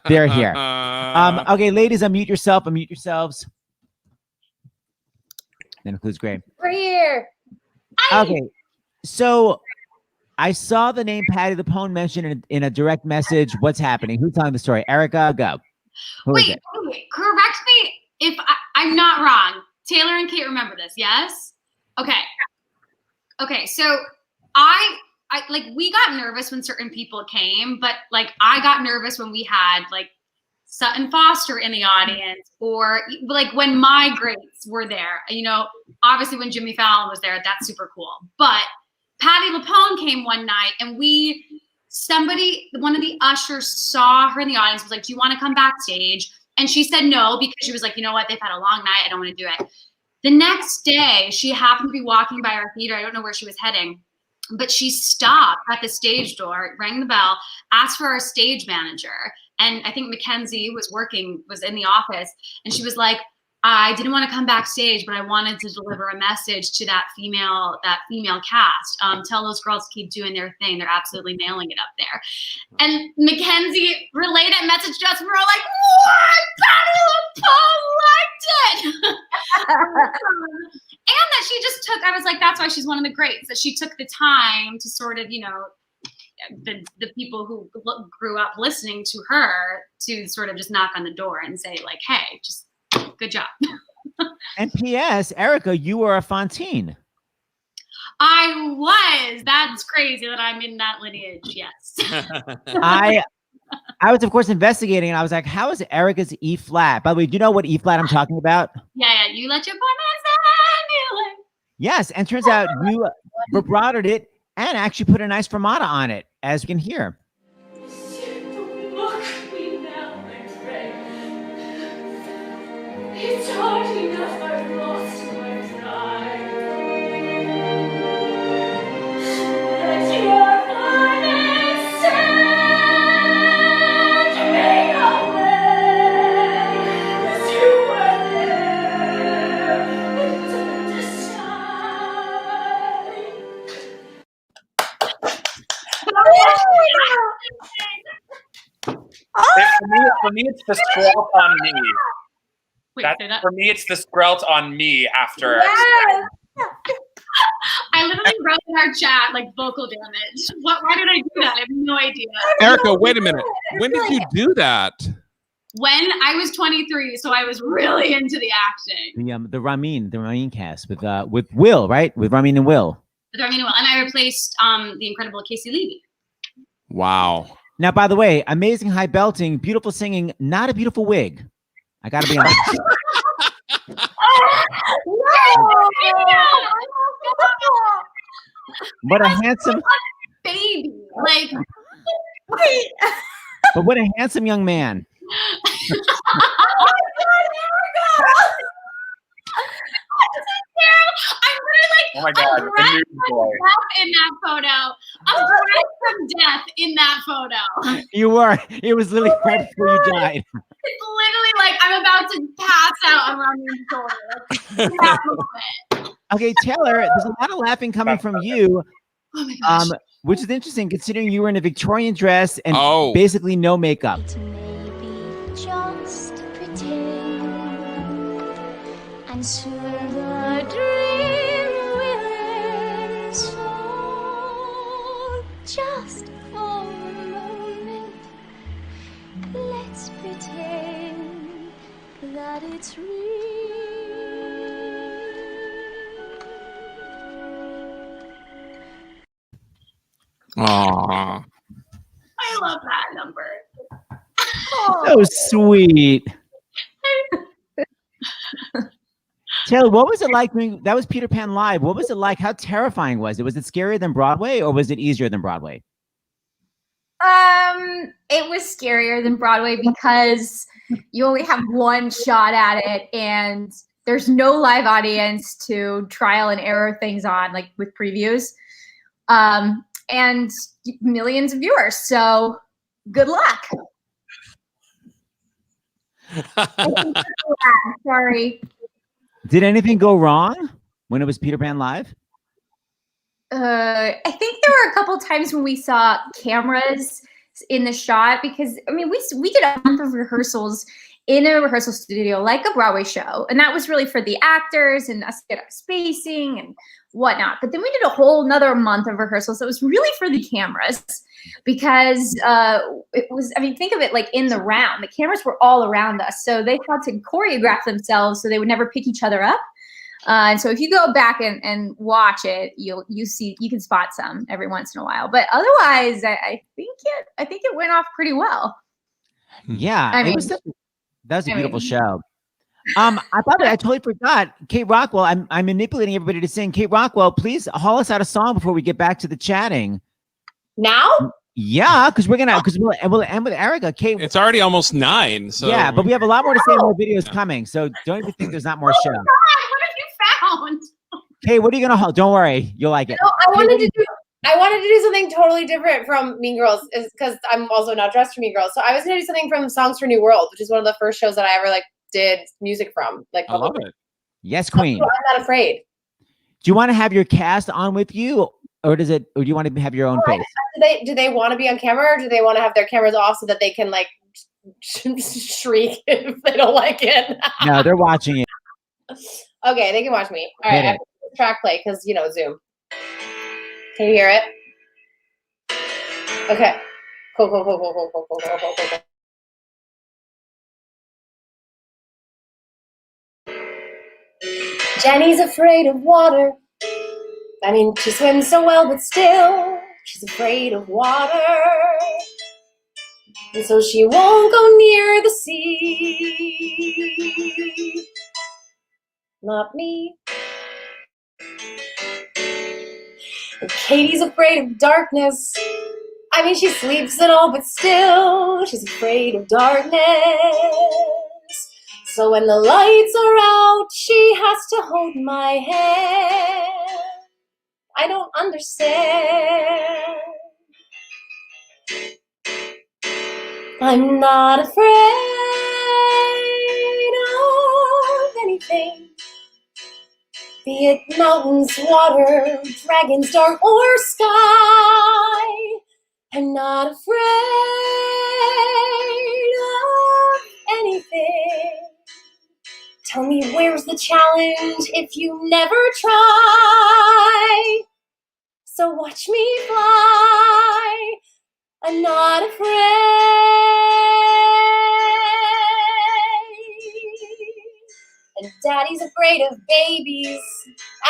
They're here. Okay, ladies, unmute yourself. Unmute yourselves. That includes Gray. We're here. Okay. So I saw the name Patti LuPone mentioned in a direct message. What's happening? Who's telling the story? Erika, go. Wait, correct me if I'm not wrong. Taylor and Kate remember this, yes? Okay, so I we got nervous when certain people came, but I got nervous when we had Sutton Foster in the audience, or when my greats were there. Obviously when Jimmy Fallon was there, that's super cool. But Patti LuPone came one night, and one of the ushers saw her in the audience, was like, do you want to come backstage? And she said no, because she was like, you know what? They've had a long night. I don't want to do it. The next day, she happened to be walking by our theater. I don't know where she was heading, but she stopped at the stage door, rang the bell, asked for our stage manager. And I think Mackenzie was in the office, and she was like, I didn't want to come backstage, but I wanted to deliver a message to that female cast. Tell those girls to keep doing their thing. They're absolutely nailing it up there. And Mackenzie relayed that message to us. We were all like, what? Patti LuPone liked it. And that she just took, I was like, that's why she's one of the greats, that she took the time to sort of, the people who grew up listening to her to sort of just knock on the door and say hey, just good job. And P.S., Erika, you were a Fontaine. I was. That's crazy that I'm in that lineage. Yes. I was, of course, investigating, and I was like, how is Erika's E flat? By the way, do you know what E flat I'm talking about? Yeah. You let your boy man say. Yes, and turns out you vibratoed it and actually put a nice fermata on it, as you can hear. Look me now, my friend. It's hard enough I've lost my pride. Let your finest send me away, as you were there into the sky. For me, it's the squelt on me. Wait, say that. For me, it's the squelt on me after. Yes. I literally wrote in our chat like vocal damage. Why did I do that? I have no idea. Erica, wait a minute. When did you do that? When I was 23, so I was really into the acting. The Ramin cast with Will, right? With Ramin and Will. And I replaced the incredible Casey Levy. Wow. Now, by the way, amazing high belting, beautiful singing, not a beautiful wig. I gotta be honest. What a handsome baby. Like, wait. But what a handsome young man. Oh my God, Erika! I'm really like, Oh my God, I'm dressed the boy. from death in that photo. I'm dressed from death in that photo. You were. It was literally right before you died. It's literally like I'm about to pass out around your shoulder. That moment. Okay, Taylor, there's a lot of laughing coming from you. Oh my gosh. Which is interesting considering you were in a Victorian dress and basically no makeup. Maybe just pretend, and soon the dream will end. So just for a moment, let's pretend that it's real. Aww. I love that number. So sweet. Taylor, what was it like that was Peter Pan Live? What was it like? How terrifying was it? Was it scarier than Broadway or was it easier than Broadway? It was scarier than Broadway because you only have one shot at it and there's no live audience to trial and error things on, like with previews. And millions of viewers. So good luck. Sorry. Did anything go wrong when it was Peter Pan Live? I think there were a couple times when we saw cameras in the shot because I mean we did a month of rehearsals in a rehearsal studio like a Broadway show, and that was really for the actors and us to get our spacing and whatnot. But then we did a whole another month of rehearsals. So it was really for the cameras because it was, I mean, think of it like in the round. The cameras were all around us. So they had to choreograph themselves so they would never pick each other up. And so if you go back and watch it, you can spot some every once in a while. But otherwise, I think it went off pretty well. Yeah, that was a beautiful show. I totally forgot. Kate Rockwell, I'm manipulating everybody to sing. Kate Rockwell, please haul us out a song before we get back to the chatting. Now? Yeah, because we'll end with Erika. Kate, it's already almost 9. So yeah, but we have a lot more to say. More videos coming, so don't even think there's not more show. God, what have you found? Kate, what are you gonna haul? Don't worry, you'll like it. No, I wanted to do something totally different from Mean Girls, is because I'm also not dressed for Mean Girls. So I was gonna do something from Songs for New World, which is one of the first shows that I ever did music from. I love it. Yes, Queen. So I'm not afraid. Do you want to have your cast on with you, or do you want to have your own face? Do they want to be on camera, or do they want to have their cameras off so that they can shriek if they don't like it? No, they're watching it. Okay, they can watch me. All right, I have to track play because Zoom. Can you hear it? Okay. Cool. Jenny's afraid of water. I mean, she swims so well, but still, she's afraid of water. And so she won't go near the sea. Not me. And Katie's afraid of darkness. I mean, she sleeps and all, but still, she's afraid of darkness. So when the lights are out, she has to hold my hand. I don't understand. I'm not afraid of anything. Be it mountains, water, dragons, dark, or sky. I'm not afraid of anything. Tell me where's the challenge if you never try? So watch me fly. I'm not afraid. And Daddy's afraid of babies.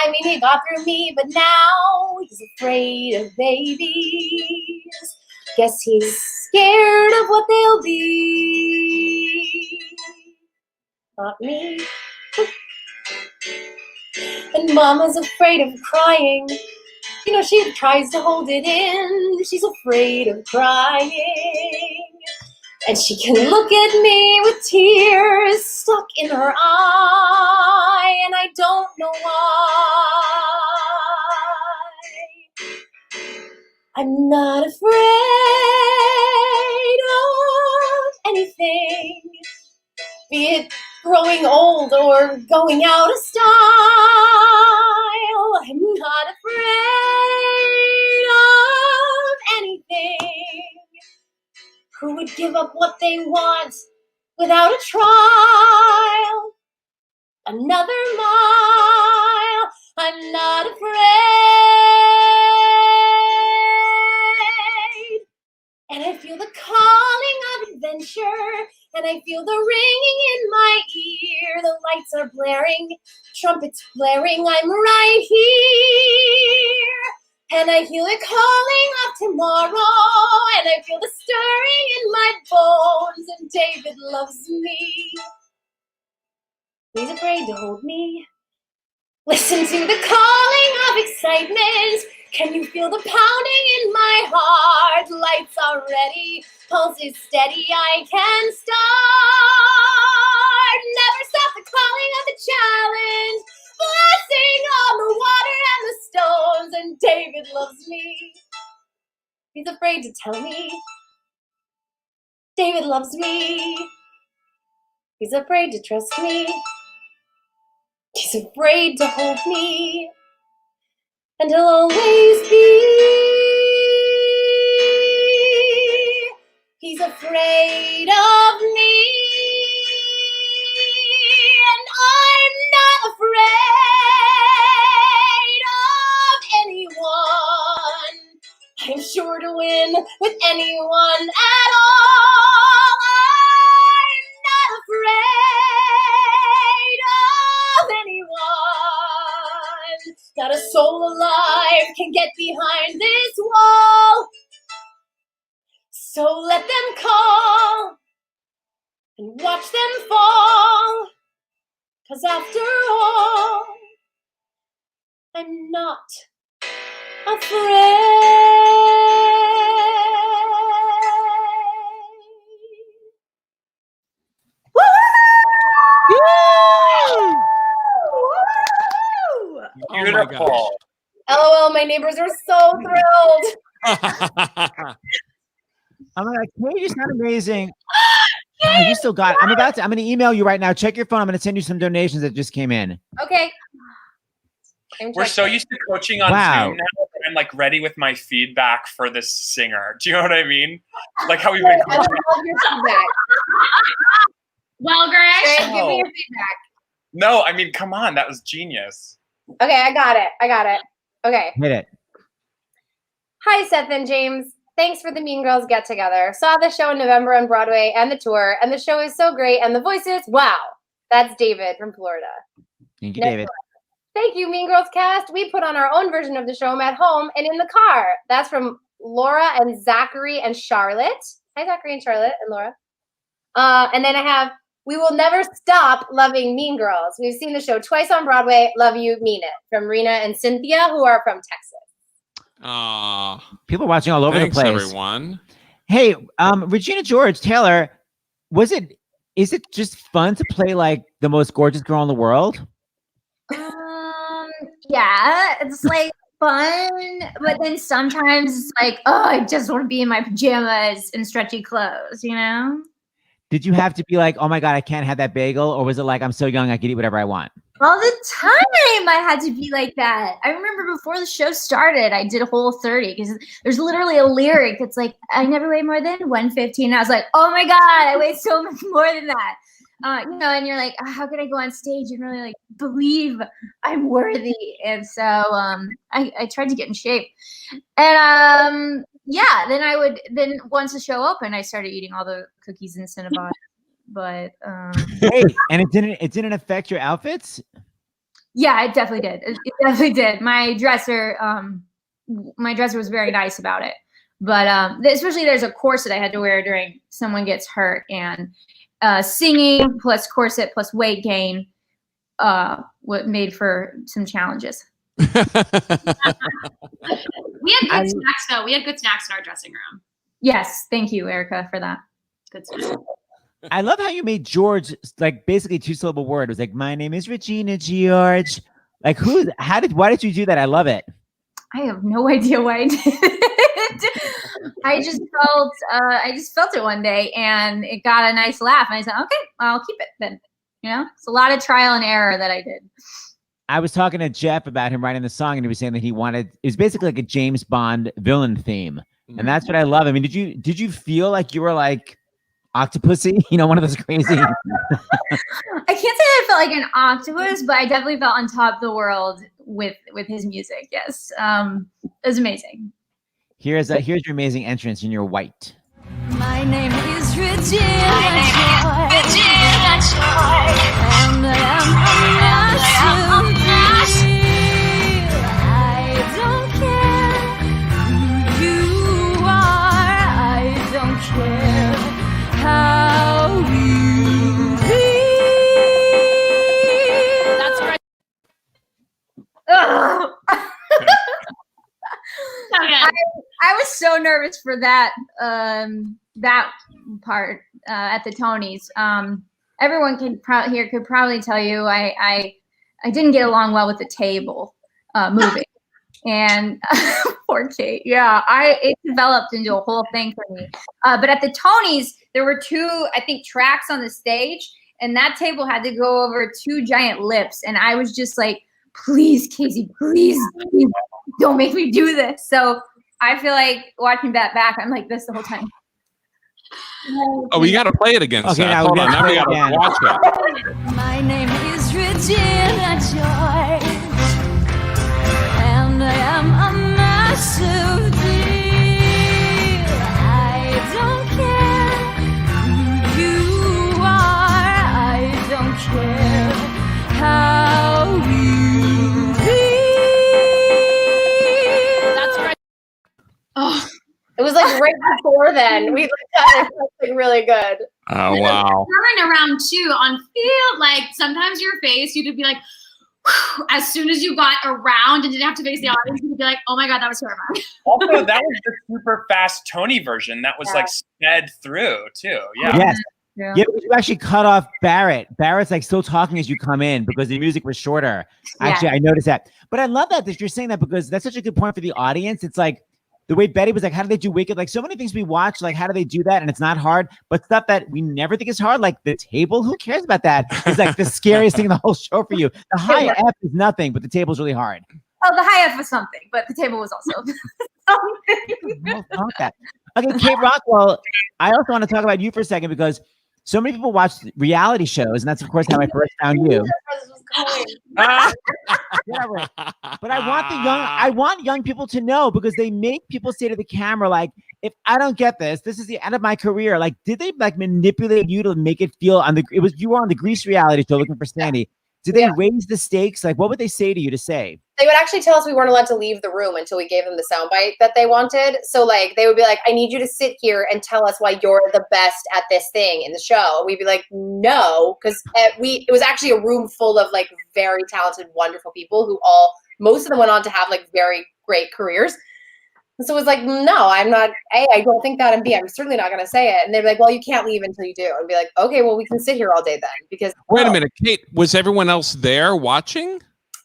I mean, he got through me, but now he's afraid of babies. Guess he's scared of what they'll be. Not me. And Mama's afraid of crying. You know, she tries to hold it in. She's afraid of crying. And she can look at me with tears stuck in her eye, and I don't know why. I'm not afraid of anything, be it growing old or going out of style. I'm not afraid of anything. Who would give up what they want without a trial? Another mile. I'm not afraid. And I feel the calling of adventure, and I feel the ringing in my ear. The lights are blaring, trumpets blaring, I'm right here. And I hear the calling of tomorrow, and I feel the stirring in my bones, and David loves me. He's afraid to hold me. Listen to the calling of excitement. Can you feel the pounding in my heart? Lights are ready, pulse is steady, I can start. Never stop the calling of the challenge. Blessing on the water and the stones, and David loves me. He's afraid to tell me. David loves me. He's afraid to trust me. He's afraid to hold me. And he'll always be. He's afraid of me. And I'm not afraid of anyone. I'm sure to win with anyone at all. I'm not afraid of anyone. Not a soul alive can get behind this wall. So let them call and watch them fall. 'Cause after all, I'm not Oh my Beautiful. LOL, my neighbors are so thrilled. I'm like, hey, you sound amazing. Oh, you still got it. I'm going to email you right now. Check your phone. I'm going to send you some donations that just came in. Okay. We're so used to coaching on Zoom now that I'm like ready with my feedback for this singer. Do you know what I mean? Like how we've been I love your feedback. Well, Greg, Give me your feedback. No, I mean, come on. That was genius. Okay, I got it. Okay. Hit it. Hi, Seth and James. Thanks for the Mean Girls get together. Saw the show in November on Broadway and the tour, and the show is so great. And the voices, wow. That's David from Florida. Thank you, David. Thank you, Mean Girls cast. We put on our own version of the show at home and in the car. That's from Laura and Zachary and Charlotte. Hi, Zachary and Charlotte and Laura. And then I have, we will never stop loving Mean Girls. We've seen the show twice on Broadway. Love you, mean it. From Rena and Cynthia, who are from Texas. People watching all over Thanks, the place. everyone. Hey, Regina George Taylor, is it just fun to play like the most gorgeous girl in the world? Yeah, it's like fun, but then sometimes it's like, oh, I just want to be in my pajamas and stretchy clothes, you know? Did you have to be like, oh my God, I can't have that bagel? Or was it like, I'm so young, I can eat whatever I want? All the time I had to be like that. I remember before the show started, I did a whole 30 because there's literally a lyric that's like, I never weigh more than 115. And I was like, oh my God, I weigh so much more than that. and you're like, how can I go on stage and really like believe I'm worthy? And so I tried to get in shape, and then once the show opened, I started eating all the cookies in Cinnabon. But Hey, and it didn't affect your outfits? yeah, it definitely did. It definitely did. My dresser was very nice about it. But especially there's a corset I had to wear during Someone Gets Hurt, and singing plus corset plus weight gain what made for some challenges. We had good snacks though. We had good snacks in our dressing room. Yes, thank you, Erika, for that. Good snacks. I love how you made George like basically a 2-syllable word. It was like, my name is Regina George. Like why did you do that? I love it. I have no idea why I did it. I just felt it one day and it got a nice laugh. And I said, okay, I'll keep it then. It's a lot of trial and error that I did. I was talking to Jeff about him writing the song, and he was saying that it was basically like a James Bond villain theme. And that's what I love. I mean, did you feel like you were like Octopussy? One of those crazy. I can't say that I felt like an octopus, but I definitely felt on top of the world with his music. Yes. It was amazing. Here's your amazing entrance in your white. My name is Regina Joy, and I am a master. I don't care who you are. I don't care how you feel. That's right. I was so nervous for that part at the Tonys. Everyone could probably tell you I didn't get along well with the table moving, and poor Kate. Yeah, it developed into a whole thing for me. But at the Tonys, there were 2, I think, tracks on the stage, and that table had to go over 2 giant lips, and I was just like, please, Casey, please don't make me do this. So I feel like watching that back, I'm like this the whole time. Oh, we got to play it again. Okay, Seth. now Hold we on. Now we got gotta to watch it. My name is Regina Joy, and I am a master deal. I don't care who you are. I don't care how you feel. That's right. Oh, It was like right before then. We got something really good. Oh, wow. Turn around too on field. Like sometimes your face, you could be like, whew, as soon as you got around and didn't have to face the audience, you'd be like, oh my God, that was terrifying. Also, that was the super fast Tony version. That was like sped through too. Yeah. Yes. Yeah. Yeah, but you actually cut off Barrett. Barrett's like still talking as you come in because the music was shorter. Actually, I noticed that. But I love that you're saying that because that's such a good point for the audience. It's like the way Betty was like, how do they do Wicked? Like so many things we watch, like how do they do that? And it's not hard, but stuff that we never think is hard, like the table, who cares about that? It's like the scariest thing in the whole show for you. The high F is nothing, but the table's really hard. Oh, the high F was something, but the table was also something. Okay, Kate Rockwell, I also want to talk about you for a second because so many people watch reality shows, and that's of course how I first found you. Whatever. But I want young people to know because they make people say to the camera, like, if I don't get this, this is the end of my career. Like, did they like manipulate you to make it feel you were on the Grease reality show looking for Sandy. Did they raise the stakes? Like, what would they say to you to say? They would actually tell us we weren't allowed to leave the room until we gave them the soundbite that they wanted. So like they would be like, I need you to sit here and tell us why you're the best at this thing in the show. And we'd be like, no, because it was actually a room full of like very talented, wonderful people who most of them went on to have like very great careers. And so it was like, no, I'm not, A, I don't think that, and B, I'm certainly not going to say it. And they'd be like, well, you can't leave until you do. And be like, okay, well, we can sit here all day then. Because wait a minute, Kate, was everyone else there watching?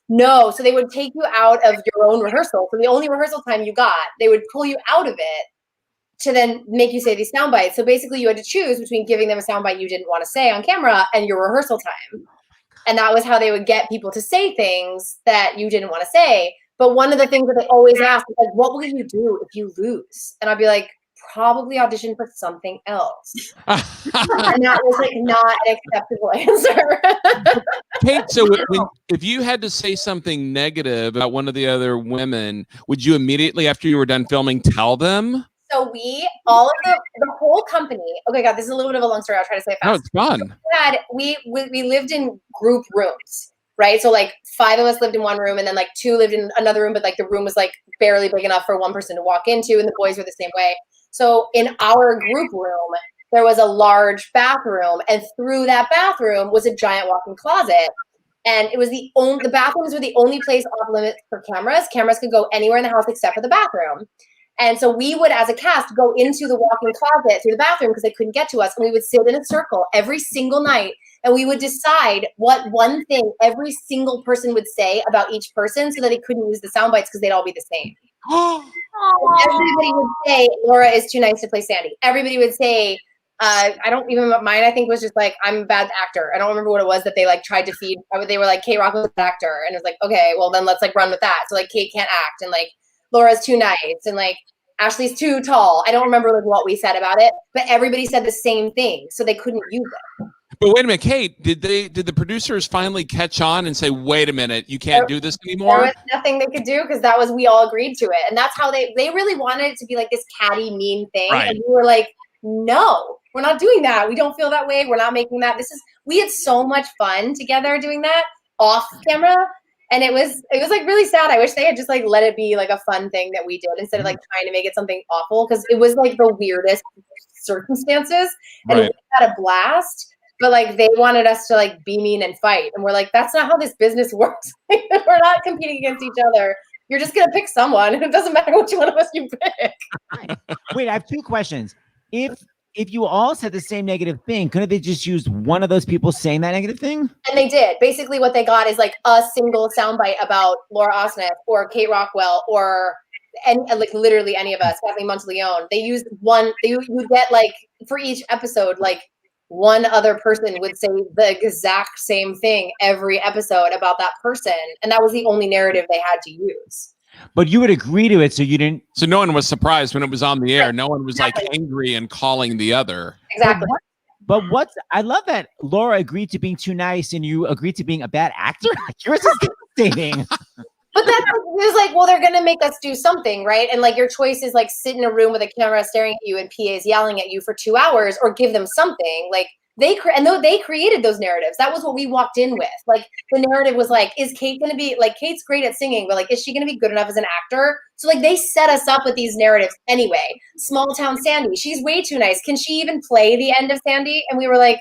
No, so they would take you out of your own rehearsal. So the only rehearsal time you got, they would pull you out of it to then make you say these sound bites. So basically you had to choose between giving them a sound bite you didn't want to say on camera and your rehearsal time. And that was how they would get people to say things that you didn't want to say. But one of the things that they always ask is like, what will you do if you lose? And I'd be like, probably audition for something else. And that was like not an acceptable answer. Kate, so if you had to say something negative about one of the other women, would you immediately after you were done filming tell them? So all of the whole company. Okay, God, this is a little bit of a long story. I'll try to say it fast. No, it's fun. We lived in group rooms, right? So like 5 of us lived in one room, and then like 2 lived in another room, but like the room was like barely big enough for one person to walk into, and the boys were the same way. So in our group room, there was a large bathroom, and through that bathroom was a giant walk-in closet. And it was the bathrooms were the only place off limits for cameras. Cameras could go anywhere in the house except for the bathroom. And so we would, as a cast, go into the walk-in closet through the bathroom because they couldn't get to us. And we would sit in a circle every single night. And we would decide what one thing every single person would say about each person so that they couldn't use the sound bites because they'd all be the same. Everybody would say, Laura is too nice to play Sandy. Everybody would say, I don't even, mine I think was just like, I'm a bad actor. I don't remember what it was that they like tried to feed. They were like, Kate Rockwell was an actor. And it was like, okay, well then let's like run with that. So like Kate can't act. And like, Laura's too nice, and like Ashley's too tall. I don't remember like what we said about it, but everybody said the same thing, so they couldn't use it. But wait a minute, Kate, did the producers finally catch on and say, wait a minute, you can't do this anymore? There was nothing they could do because we all agreed to it. And that's how they really wanted it to be like this catty, mean thing. Right. And we were like, no, we're not doing that. We don't feel that way. We're not making that. We had so much fun together doing that off camera. And it was like really sad. I wish they had just like let it be like a fun thing that we did instead of like trying to make it something awful, because it was like the weirdest circumstances. And we had a blast, but like they wanted us to like be mean and fight. And we're like, that's not how this business works. We're not competing against each other. You're just gonna pick someone. It doesn't matter which one of us you pick. Wait, I have 2 questions. If you all said the same negative thing, couldn't they just use one of those people saying that negative thing? And they did. Basically what they got is like a single soundbite about Laura Osnes or Kate Rockwell or like literally any of us, Kathleen Monteleone. They used one, you get like for each episode, like one other person would say the exact same thing every episode about that person. And that was the only narrative they had to use. But you would agree to it, so you didn't. So no one was surprised when it was on the air. No one was like angry and calling the other. Exactly. But I love that Laura agreed to being too nice and you agreed to being a bad actor. Yours is devastating. But that's it was like, well, they're gonna make us do something, right? And like your choice is like sit in a room with a camera staring at you and PAs yelling at you for 2 hours, or give them something. Like they created those narratives. That was what we walked in with. Like the narrative was like, is Kate gonna be like, Kate's great at singing, but like, is she gonna be good enough as an actor? So like they set us up with these narratives anyway. Small town Sandy, she's way too nice. Can she even play the end of Sandy? And we were like,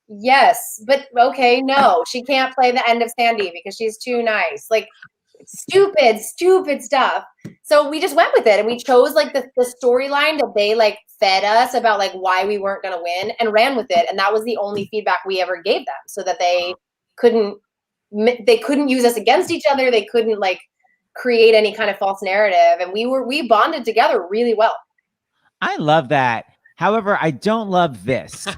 yes, but okay, no, she can't play the end of Sandy because she's too nice. Like stupid stuff. So we just went with it and we chose like the storyline that they like fed us about like why we weren't going to win and ran with it. And that was the only feedback we ever gave them, so that they couldn't use us against each other. They couldn't like create any kind of false narrative. And we bonded together really well. I love that. However, I don't love this. If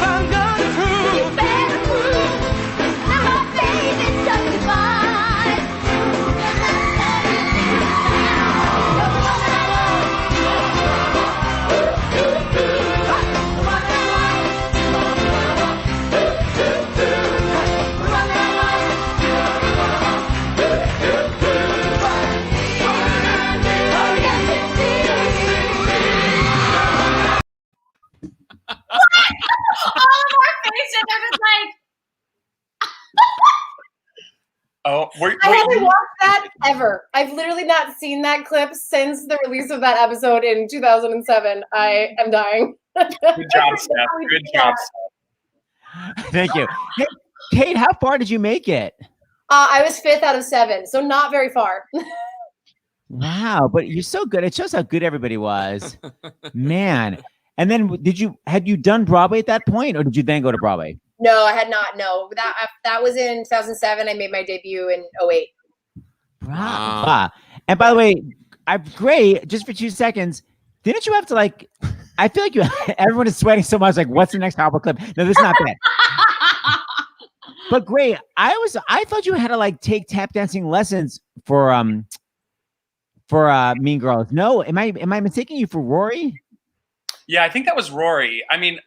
I'm gonna prove, You better prove that my faith is justified. All of our faces are just like, Oh, I haven't watched that ever. I've literally not seen that clip since the release of that episode in 2007. I am dying. Good job, Steph. Good job, Steph. Thank you. Hey, Kate, how far did you make it? I was 5th out of 7, so not very far. Wow, but you're so good. It shows how good everybody was. Man. And then had you done Broadway at that point, or did you then go to Broadway? No, I had not. No, that was in 2007. I made my debut in 2008. Wow. And by the way, great. Just for 2 seconds, didn't you have to like? I feel like everyone is sweating so much. Like, what's the next horrible clip? No, this is not bad. But great. I thought you had to like take tap dancing lessons for for Mean Girls. No, am I mistaking you for Rory? Yeah, I think that was Rory. I mean,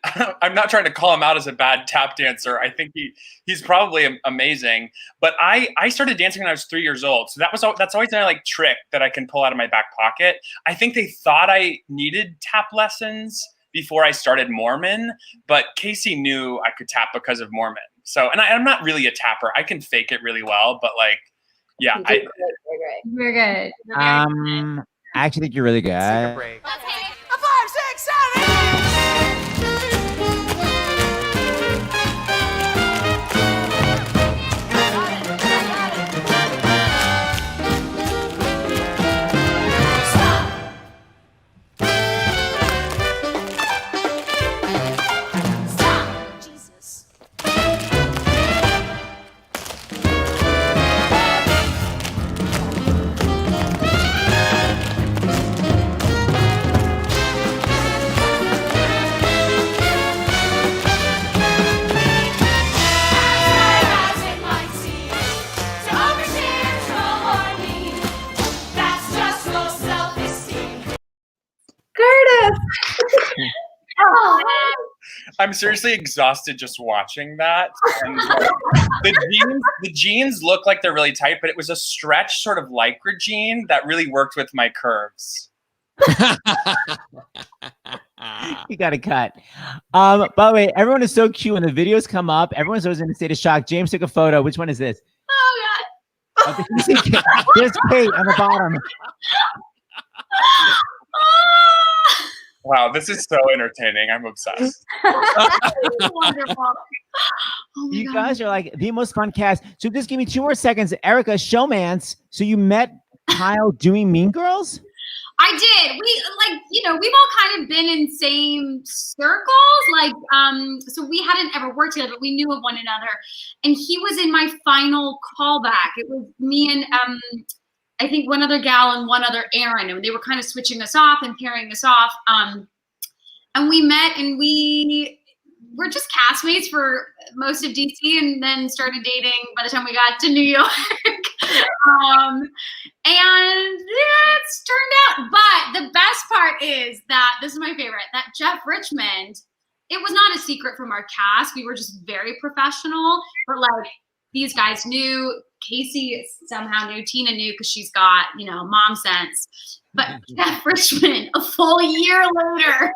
I'm not trying to call him out as a bad tap dancer. I think he's probably amazing. But I started dancing when I was 3 years old. So that's always my like trick that I can pull out of my back pocket. I think they thought I needed tap lessons before I started Mormon, but Casey knew I could tap because of Mormon. So, and I'm not really a tapper. I can fake it really well, but like, yeah, You're good. I actually think you're really good. Take a break. Let's hit it. A 5, 6, 7. Jesus. As it might seem, to overshare, control, or mean, that's just low self-esteem. Curtis. I'm seriously exhausted just watching that. And the jeans look like they're really tight, but it was a stretch sort of lycra jean that really worked with my curves. You got to cut. By the way, everyone is so cute when the videos come up. Everyone's always in a state of shock. James took a photo. Which one is this? Oh God. There's Kate on the bottom. Wow, this is so entertaining. I'm obsessed. Wonderful. Oh my You God. guys are like the most fun cast. So just give me 2 more seconds. Erica, showmance. So you met Kyle doing Mean Girls? I did. We've all kind of been in same circles. So we hadn't ever worked together, but we knew of one another. And he was in my final callback. It was me and I think one other gal and one other Aaron, and they were kind of switching us off and pairing us off. And we met, and we were just castmates for most of DC, and then started dating by the time we got to New York. And it's turned out. But the best part is that this is my favorite. That Jeff Richmond. It was not a secret from our cast. We were just very professional, but like these guys knew. Casey somehow knew. Tina knew because she's got, mom sense. But Jeff Richmond, a full year later,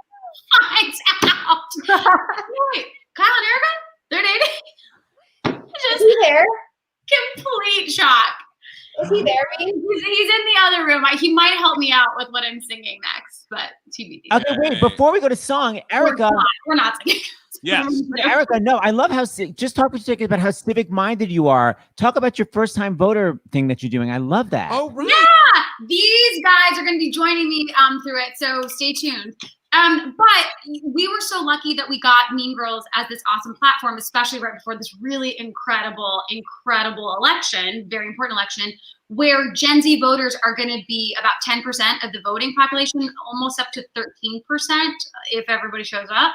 finds out. Wait, Kyle and Erika? They're dating? Is he there? Complete shock. Is he there? He's in the other room. He might help me out with what I'm singing next, but TBD. Okay, wait. Before we go to song, Erica. We're not singing. Yes. Erica, no, I love how just talk for a second about how civic minded you are. Talk about your first time voter thing that you're doing. I love that. Oh, right. Yeah, these guys are going to be joining me through it, so stay tuned. But we were so lucky that we got Mean Girls as this awesome platform, especially right before this really incredible election, very important election, where Gen Z voters are going to be about 10% of the voting population, almost up to 13% if everybody shows up.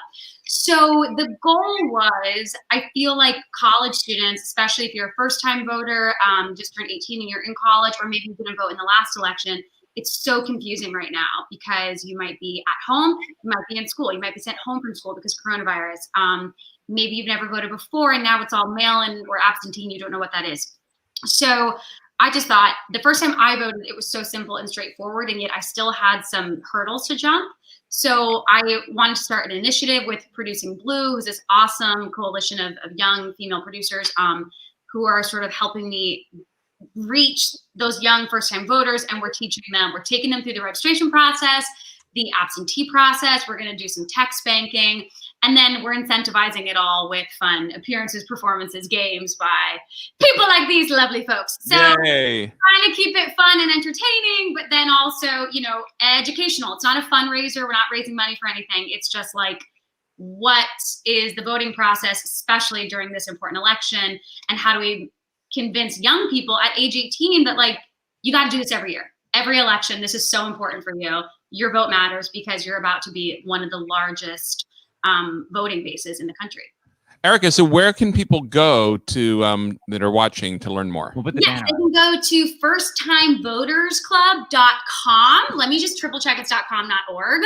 So the goal was, I feel like college students, especially if you're a first-time voter, just turned 18 and you're in college, or maybe you didn't vote in the last election, it's so confusing right now because you might be at home, you might be in school, you might be sent home from school because of coronavirus. Maybe you've never voted before and now it's all mail-in or absentee and you don't know what that is. So I just thought the first time I voted, it was so simple and straightforward, and yet I still had some hurdles to jump. So I wanted to start an initiative with Producing Blue, who's this awesome coalition of young female producers who are sort of helping me reach those young first-time voters, and we're taking them through the registration process, the absentee process. We're going to do some text banking, and then we're incentivizing it all with fun appearances, performances, games by people like these lovely folks. So Yay. trying to keep it fun and entertaining, but then also, educational. It's not a fundraiser. We're not raising money for anything. It's just like, what is the voting process, especially during this important election, and how do we convince young people at age 18 that you got to do this every year, every election. This is so important for you. Your vote matters because you're about to be one of the largest voting bases in the country. Erika, so where can people go to that are watching to learn more? We'll put the Yes, banner they up. can go to firsttimevotersclub.com. Let me just triple check it's .com, not .org.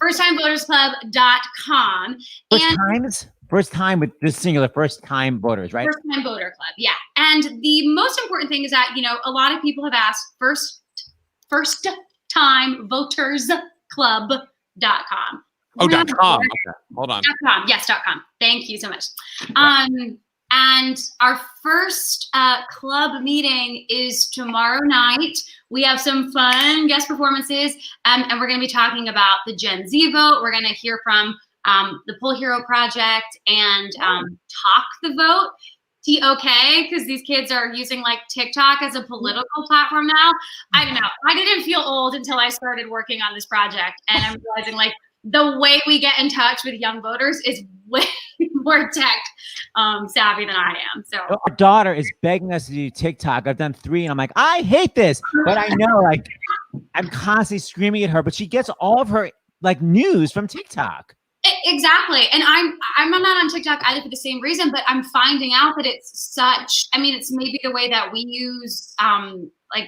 Firsttimevotersclub.com. First time with this singular, first time voters, right? First time voter club, yeah. And the most important thing is that, a lot of people have asked first time voters club.com. Oh, .com. Okay. Hold on. .com. Yes, .com. Thank you so much. And our first club meeting is tomorrow night. We have some fun guest performances, and we're going to be talking about the Gen Z vote. We're going to hear from the Poll Hero Project and Talk the Vote. TOK, because these kids are using like TikTok as a political platform now. I don't know. I didn't feel old until I started working on this project, and I'm realizing like the way we get in touch with young voters is way more tech savvy than I am. So Our daughter is begging us to do TikTok. I've done 3, and I'm like, I hate this, but I know like I'm constantly screaming at her, but she gets all of her like news from TikTok. Exactly. And I'm not on TikTok either for the same reason, but I'm finding out that it's it's maybe the way that we use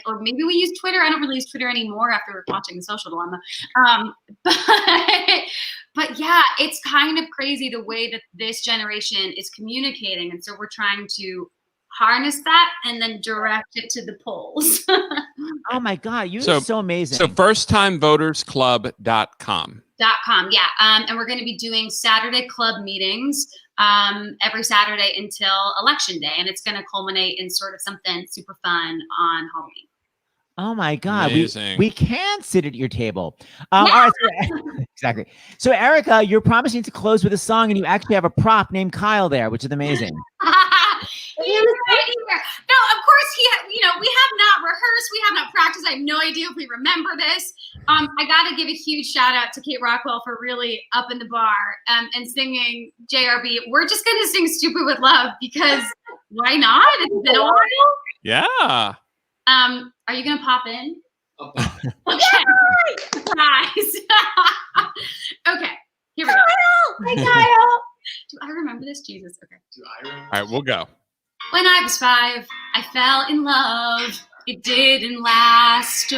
or maybe we use Twitter. I don't really use Twitter anymore after watching The Social Dilemma. But yeah, it's kind of crazy the way that this generation is communicating. And so we're trying to harness that and then direct it to the polls. Oh my God, you're so amazing. So firsttimevotersclub.com. .com, yeah. And we're going to be doing Saturday club meetings every Saturday until Election Day. And it's going to culminate in sort of something super fun on Halloween. Oh my God, Amazing. we can sit at your table. All right, exactly. So Erika, you're promising to close with a song, and you actually have a prop named Kyle there, which is amazing. He's right here. No, of course we have not rehearsed. We have not practiced. I have no idea if we remember this. I got to give a huge shout out to Kate Rockwell for really upping the bar and singing JRB. We're just going to sing Stupid with Love because why not? It's been a while. Yeah. Are you going to pop in? Okay. Guys. Okay. Here we go. Hi, Kyle. Do I remember this? Jesus. Okay. All right, we'll go. When I was 5, I fell in love. It didn't last.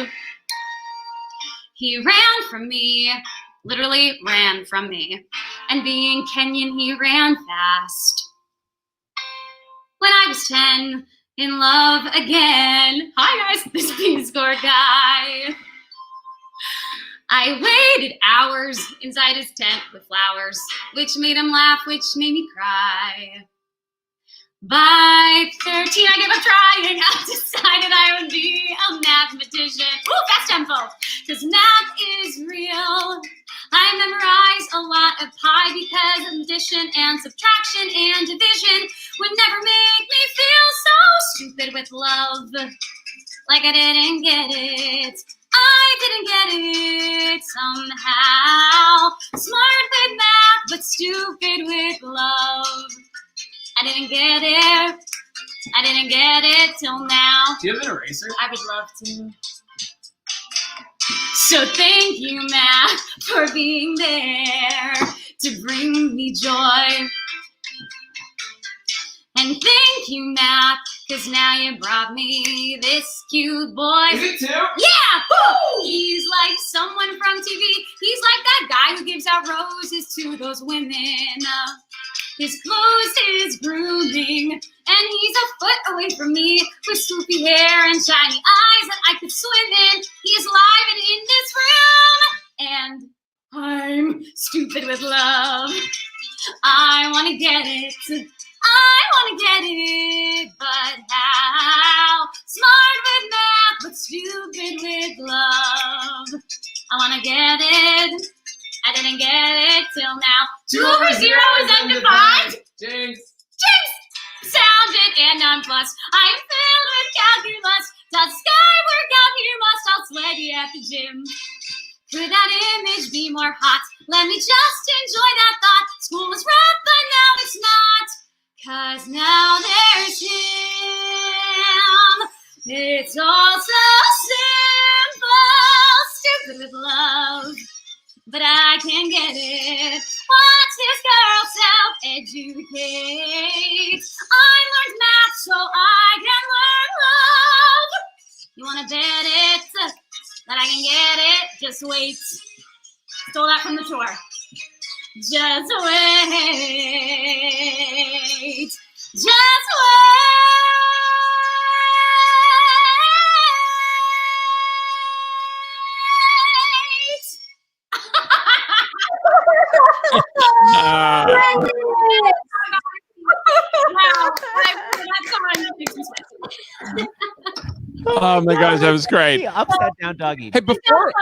He ran from me, literally ran from me. And being Kenyan, he ran fast. When I was 10, in love again. Hi guys, this Peace Corps guy. I waited hours inside his tent with flowers, which made him laugh, which made me cry. By 13, I gave up trying. I decided I would be a mathematician. Ooh, fast tempo, because math is real. I memorized a lot of pi because addition and subtraction and division would never make me feel so stupid with love. Like I didn't get it. I didn't get it somehow. Smart with math, but stupid with love. I didn't get it. I didn't get it till now. Do you have an eraser? I would love to. So thank you, math, for being there to bring me joy. And thank you, math, because now you brought me this cute boy. Is it 2? Yeah! Woo! He's like someone from TV. He's like that guy who gives out roses to those women. His clothes, his grooming, and he's a foot away from me with swoopy hair and shiny eyes that I could swim in. He's live and in this room, and I'm stupid with love. I want to get it. I want to get it, but how? Smart with math, but stupid with love. I want to get it. I didn't get it till now. 2 over 0 is undefined. Jinx. Sounded and nonplussed. I am filled with calculus. Taught skyward out here must. I'll sled you at the gym. Could that image be more hot? Let me just enjoy that thought. School was rough, but now it's not. 'Cause now there's him. It's all so simple. Stupid with love. But I can't get it. I learned math so I can learn love. You wanna bet it that I can get it? Just wait. Stole that from the tour. Just wait. Just Oh my gosh, that was great. Upside down doggy. Hey, before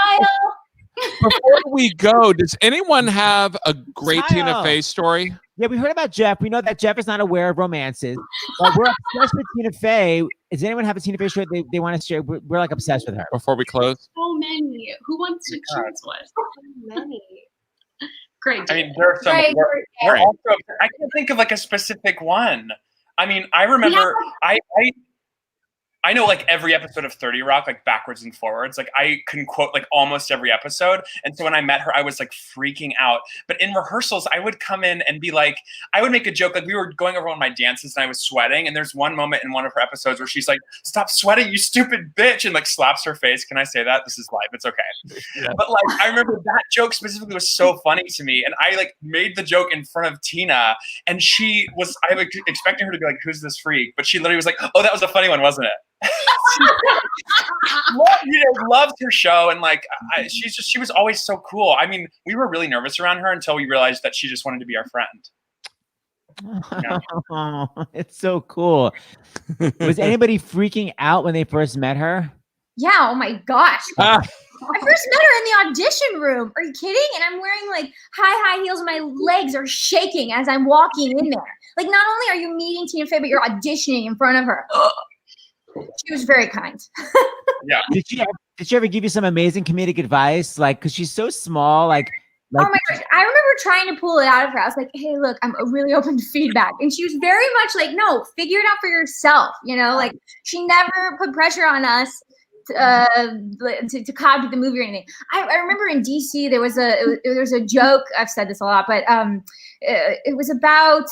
we go, does anyone have a great Tina Kyle. Fey story? Yeah, we heard about Jeff. We know that Jeff is not aware of romances, but we're obsessed with Tina Fey. Does anyone have a Tina Fey story they want to share? We're like obsessed with her. Before we close, so many. Who wants to choose one? So many. Great. I mean, there are some. Right, We're also, I can't think of like a specific one. I mean, I remember I know like every episode of 30 Rock, like backwards and forwards. Like I can quote like almost every episode. And so when I met her, I was like freaking out. But in rehearsals, I would come in and be like, I would make a joke. Like we were going over one of my dances and I was sweating. And there's one moment in one of her episodes where she's like, "Stop sweating, you stupid bitch," and like slaps her face. Can I say that? This is live. It's okay. Yeah. But like, I remember that joke specifically was so funny to me. And I like made the joke in front of Tina and I was expecting her to be like, "Who's this freak?" But she literally was like, "Oh, that was a funny one, wasn't it?" Loved her show, and like she was always so cool. I mean, we were really nervous around her until we realized that she just wanted to be our friend. Yeah. Oh, it's so cool. Was anybody freaking out when they first met her? Yeah, oh my gosh. Ah. I first met her in the audition room. Are you kidding? And I'm wearing like high heels and my legs are shaking as I'm walking in there. Like, not only are you meeting Tina Fey, but you're auditioning in front of her. She was very kind. Yeah. Did she ever give you some amazing comedic advice? Like, because she's so small, like Oh my gosh. I remember trying to pull it out of her. I was like, "Hey, look, I'm really open to feedback." And she was very much like, "No, figure it out for yourself." You know, like she never put pressure on us to copy the movie or anything. I remember in DC there was a joke. I've said this a lot, but it was about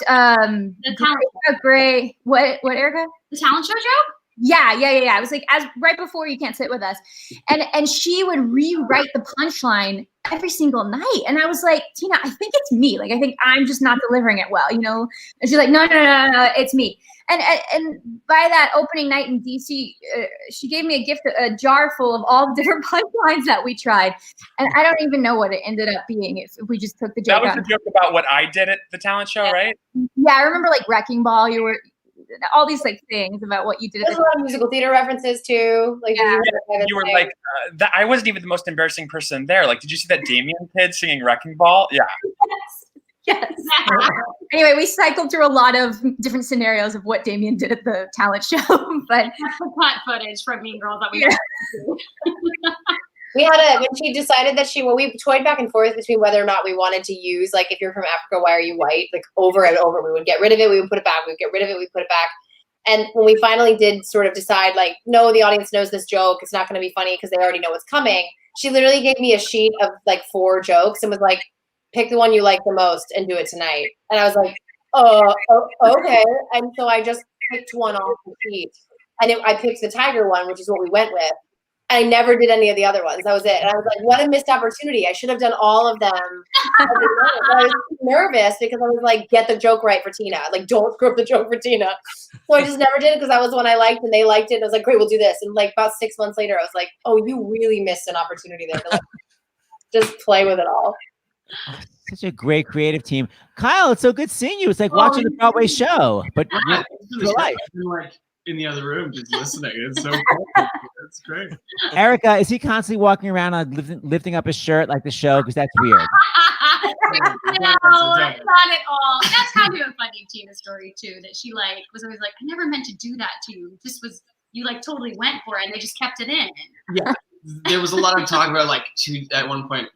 Gray. What, Erica? The talent show joke? Yeah. It was like right before "You Can't Sit With Us," and she would rewrite the punchline every single night, and I was like, "Tina, I think it's me. Like, I think I'm just not delivering it well, you know." And she's like, "No, it's me." And by that opening night in DC, she gave me a gift, a jar full of all the different punchlines that we tried, and I don't even know what it ended up being if we just took the joke. That was a joke about what I did at the talent show, right? Yeah, I remember like Wrecking Ball. You were all these like things about what you did. There's a lot of musical theater references too. Like Yeah. You were like, I wasn't even the most embarrassing person there. Like, did you see that Damien kid singing Wrecking Ball? Yeah. Yes. Anyway, we cycled through a lot of different scenarios of what Damien did at the talent show, but That's the cut footage from Mean Girls that we we had when she decided that we toyed back and forth between whether or not we wanted to use, like, "If you're from Africa, why are you white?" Like over and over. We would get rid of it, we would put it back, we would get rid of it, we put it back. And when we finally did sort of decide, like, no, the audience knows this joke, it's not going to be funny because they already know what's coming, she literally gave me a sheet of like 4 jokes and was like, "Pick the one you like the most and do it tonight." And I was like, oh, okay. And so I just picked one off the sheet. And I picked the tiger one, which is what we went with. I never did any of the other ones. That was it. And I was like, what a missed opportunity. I should have done all of them. I was nervous because I was like, get the joke right for Tina. Like, don't screw up the joke for Tina. So I just never did it because that was the one I liked and they liked it. And I was like, great, we'll do this. And like about 6 months later, I was like, oh, you really missed an opportunity there to like, just play with it all. Such a great creative team. Kyle, it's so good seeing you. It's like watching a Broadway show, but Yeah, real life. I've been like in the other room just listening. It's so cool. It's great. Erica, is he constantly walking around lifting up his shirt like the show? Because that's weird. No, not at all. That's kind of a funny Tina story too. That she like was always like, "I never meant to do that to you. This was you like totally went for it, and they just kept it in." Yeah, there was a lot of talk about like she at one point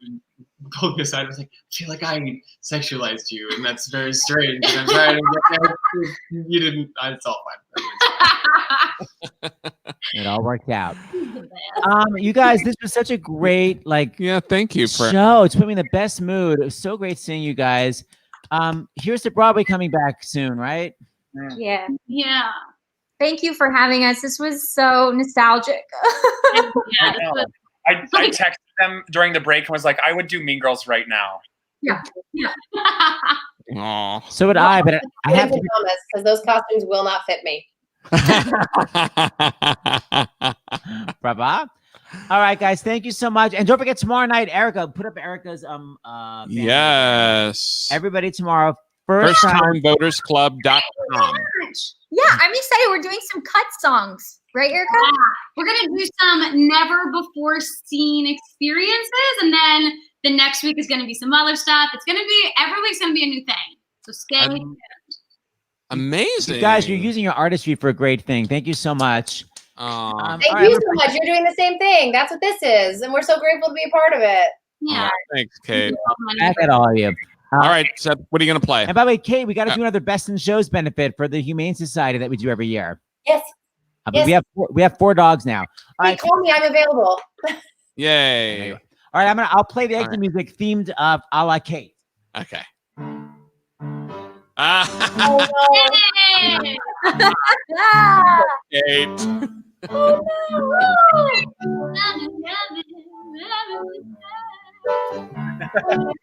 pulled me aside and was like, "I feel like I sexualized you, and that's very strange. And I'm sorry, you didn't. It's all fine." It all worked out. You guys, this was such a great thank you for show. It's put me in the best mood. It was so great seeing you guys. Here's to Broadway coming back soon, right? Yeah. Yeah. Thank you for having us. This was so nostalgic. Yeah, I know. I texted them during the break and was like, I would do Mean Girls right now. Yeah. Aw. So would I, but I have to. because those costumes will not fit me. Brava. All right, guys. Thank you so much. And don't forget tomorrow night, Erika. Put up Erika's banner. Yes. Everybody tomorrow. FirstTimeVotersClub.com. Yeah, I'm excited. We're doing some cut songs, right, Erika? Yeah. We're gonna do some never before seen experiences, and then the next week is gonna be some other stuff. It's gonna be every week's gonna be a new thing. So stay tuned. Amazing. You guys, you're using your artistry for a great thing. Thank you so much. Thank you so much. You're doing the same thing. That's what this is, and we're so grateful to be a part of it. Yeah. Thanks, Kate. Back at all of you. All right, Seth, what are you going to play? And by the way, Kate, we got to do another Best in Shows benefit for the Humane Society that we do every year. Yes. But Yes. we have 4 dogs now. All Hey, right. call me. I'm available. Yay. All right, I'll play the All exit right. music themed a la Kate. Okay. Oh, Yay! Kate. Oh, no. Love it, love it, love it.